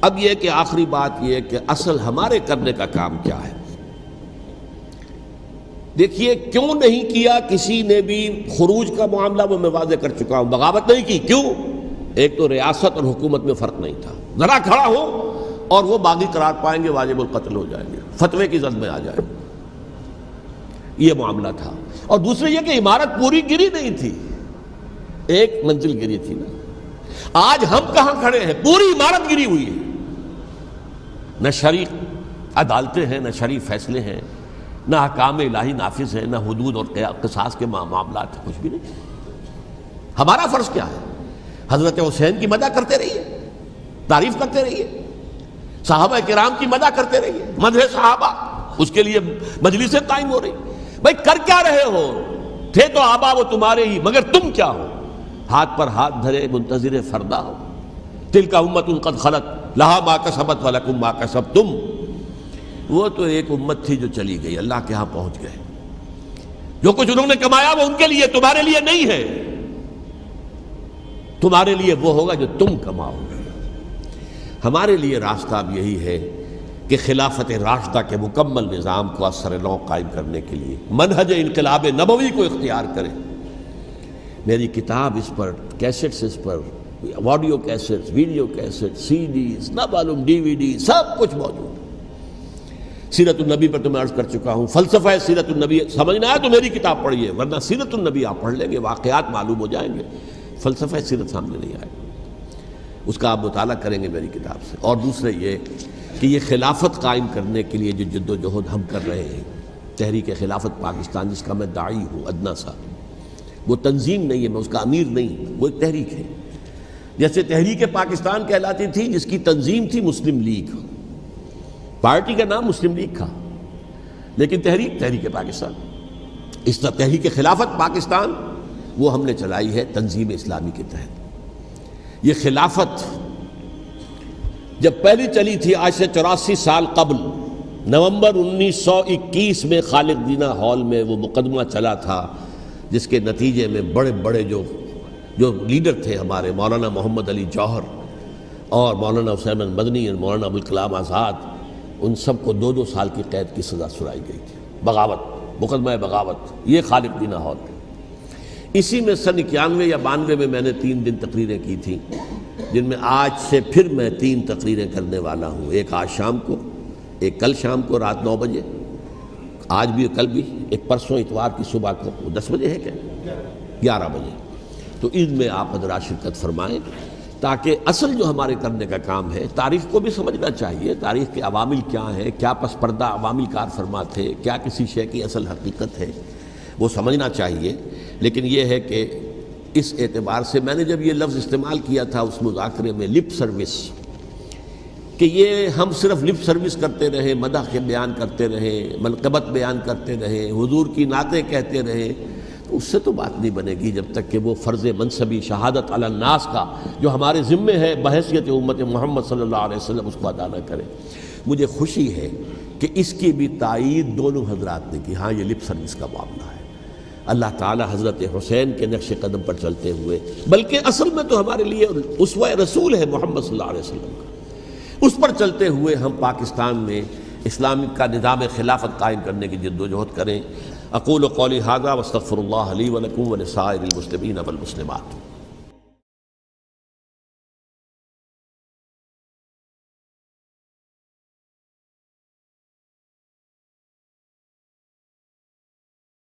اب یہ کہ آخری بات یہ کہ اصل ہمارے کرنے کا کام کیا ہے. دیکھیے کیوں نہیں کیا کسی نے بھی خروج کا معاملہ، وہ میں واضح کر چکا ہوں. بغاوت نہیں کی، کیوں؟ ایک تو ریاست اور حکومت میں فرق نہیں تھا. ذرا کھڑا ہو اور وہ باغی قرار پائیں گے، واجب القتل ہو جائیں گے، فتوے کی زد میں آ جائیں گے. یہ معاملہ تھا. اور دوسرے یہ کہ عمارت پوری گری نہیں تھی، ایک منزل گری تھی نا. آج ہم کہاں کھڑے ہیں؟ پوری عمارت گری ہوئی ہے. نہ شرعی عدالتیں ہیں، نہ شرعی فیصلے ہیں، نہ احکام الہی نافذ ہیں، نہ حدود اور قصاص کے معاملات، کچھ بھی نہیں. ہمارا فرض کیا ہے؟ حضرت حسین کی مدح کرتے رہیے، تعریف کرتے رہیے، صحابہ کرام کی مدح کرتے رہیے، مدح صحابہ، اس کے لیے مجلسیں قائم ہو رہی. بھائی کر کیا رہے ہو؟ تھے تو آبا وہ تمہارے ہی، مگر تم کیا ہو؟ ہاتھ پر ہاتھ دھرے منتظر فردا ہو. تلک امۃ قد خلت لہا ما کسبت ولکم ما کسبتم. وہ تو ایک امت تھی جو چلی گئی، اللہ کے ہاں پہنچ گئے. جو کچھ انہوں نے کمایا وہ ان کے لیے، تمہارے لیے نہیں ہے. تمہارے لیے وہ ہوگا جو تم کماؤ گے. ہمارے لیے راستہ اب یہی ہے کہ خلافت راشدہ کے مکمل نظام کو اثر نو قائم کرنے کے لیے منہج انقلاب نبوی کو اختیار کریں. میری کتاب اس پر، کیسٹس اس پر، آڈیو کیسٹس، ویڈیو کیسٹس، سی ڈیز، نہ معلوم ڈی وی ڈی، سب کچھ موجود. سیرت النبی پر تو میں عرض کر چکا ہوں. فلسفہ سیرت النبی سمجھنا ہے تو میری کتاب پڑھیے، ورنہ سیرت النبی آپ پڑھ لیں گے، واقعات معلوم ہو جائیں گے، فلسفہ سیرت سامنے نہیں آئے. اس کا آپ مطالعہ کریں گے میری کتاب سے. اور دوسرے یہ کہ یہ خلافت قائم کرنے کے لیے جو جد و جہد ہم کر رہے ہیں، تحریک خلافت پاکستان جس کا میں داعی ہوں ادنا سا، وہ تنظیم نہیں ہے، میں اس کا امیر نہیں، وہ ایک تحریک ہے. جیسے تحریک پاکستان کہلاتی تھی جس کی تنظیم تھی مسلم لیگ، پارٹی کا نام مسلم لیگ تھا، لیکن تحریک پاکستان. اس طرح تحریک خلافت پاکستان وہ ہم نے چلائی ہے تنظیم اسلامی کے تحت. یہ خلافت جب پہلی چلی تھی آج سے 84 سال قبل، نومبر 1921 میں خالق دینہ ہال میں وہ مقدمہ چلا تھا، جس کے نتیجے میں بڑے بڑے جو لیڈر تھے ہمارے، مولانا محمد علی جوہر اور مولانا حسین مدنی اور مولانا ابوالکلام آزاد، ان سب کو 2 سال کی قید کی سزا سنائی گئی تھی. بغاوت، مقدمہ بغاوت، یہ خالق دینہ ہال. اسی میں سن 91 یا 92 میں میں نے 3 دن تقریریں کی تھیں، جن میں آج سے پھر میں 3 تقریریں کرنے والا ہوں. ایک آج شام کو، ایک کل شام کو رات 9 بجے، آج بھی کل بھی، ایک پرسوں اتوار کی صبح کو 10 بجے ہے کیا 11 بجے. تو ان میں آپ حضرات شرکت فرمائیں تاکہ اصل جو ہمارے کرنے کا کام ہے، تاریخ کو بھی سمجھنا چاہیے، تاریخ کے عوامل کیا ہیں، کیا پس پردہ عوامل کار فرما تھے، کیا کسی شے کی اصل حقیقت ہے، وہ سمجھنا چاہیے. لیکن یہ ہے کہ اس اعتبار سے میں نے جب یہ لفظ استعمال کیا تھا اس مذاکرے میں لپ سروس، کہ یہ ہم صرف لپ سروس کرتے رہیں، مدح کے بیان کرتے رہیں، منقبت بیان کرتے رہیں، حضور کی نعتیں کہتے رہیں، تو اس سے تو بات نہیں بنے گی جب تک کہ وہ فرض منصبی شہادت علی الناس کا جو ہمارے ذمے ہے بحیثیت امت محمد صلی اللہ علیہ وسلم اس کو ادا نہ کریں۔ مجھے خوشی ہے کہ اس کی بھی تائید دونوں حضرات نے کی، ہاں یہ لپ سروس کا معاملہ ہے۔ اللہ تعالی حضرت حسین کے نقش قدم پر چلتے ہوئے، بلکہ اصل میں تو ہمارے لیے اسوہ رسول ہے محمد صلی اللہ علیہ وسلم کا، اس پر چلتے ہوئے ہم پاکستان میں اسلام کا نظام خلافت قائم کرنے کی جد و جہد کریں۔ اقول قولی ھذا واستغفر اللہ لی ولکم ولسائر المسلمین والمسلمات۔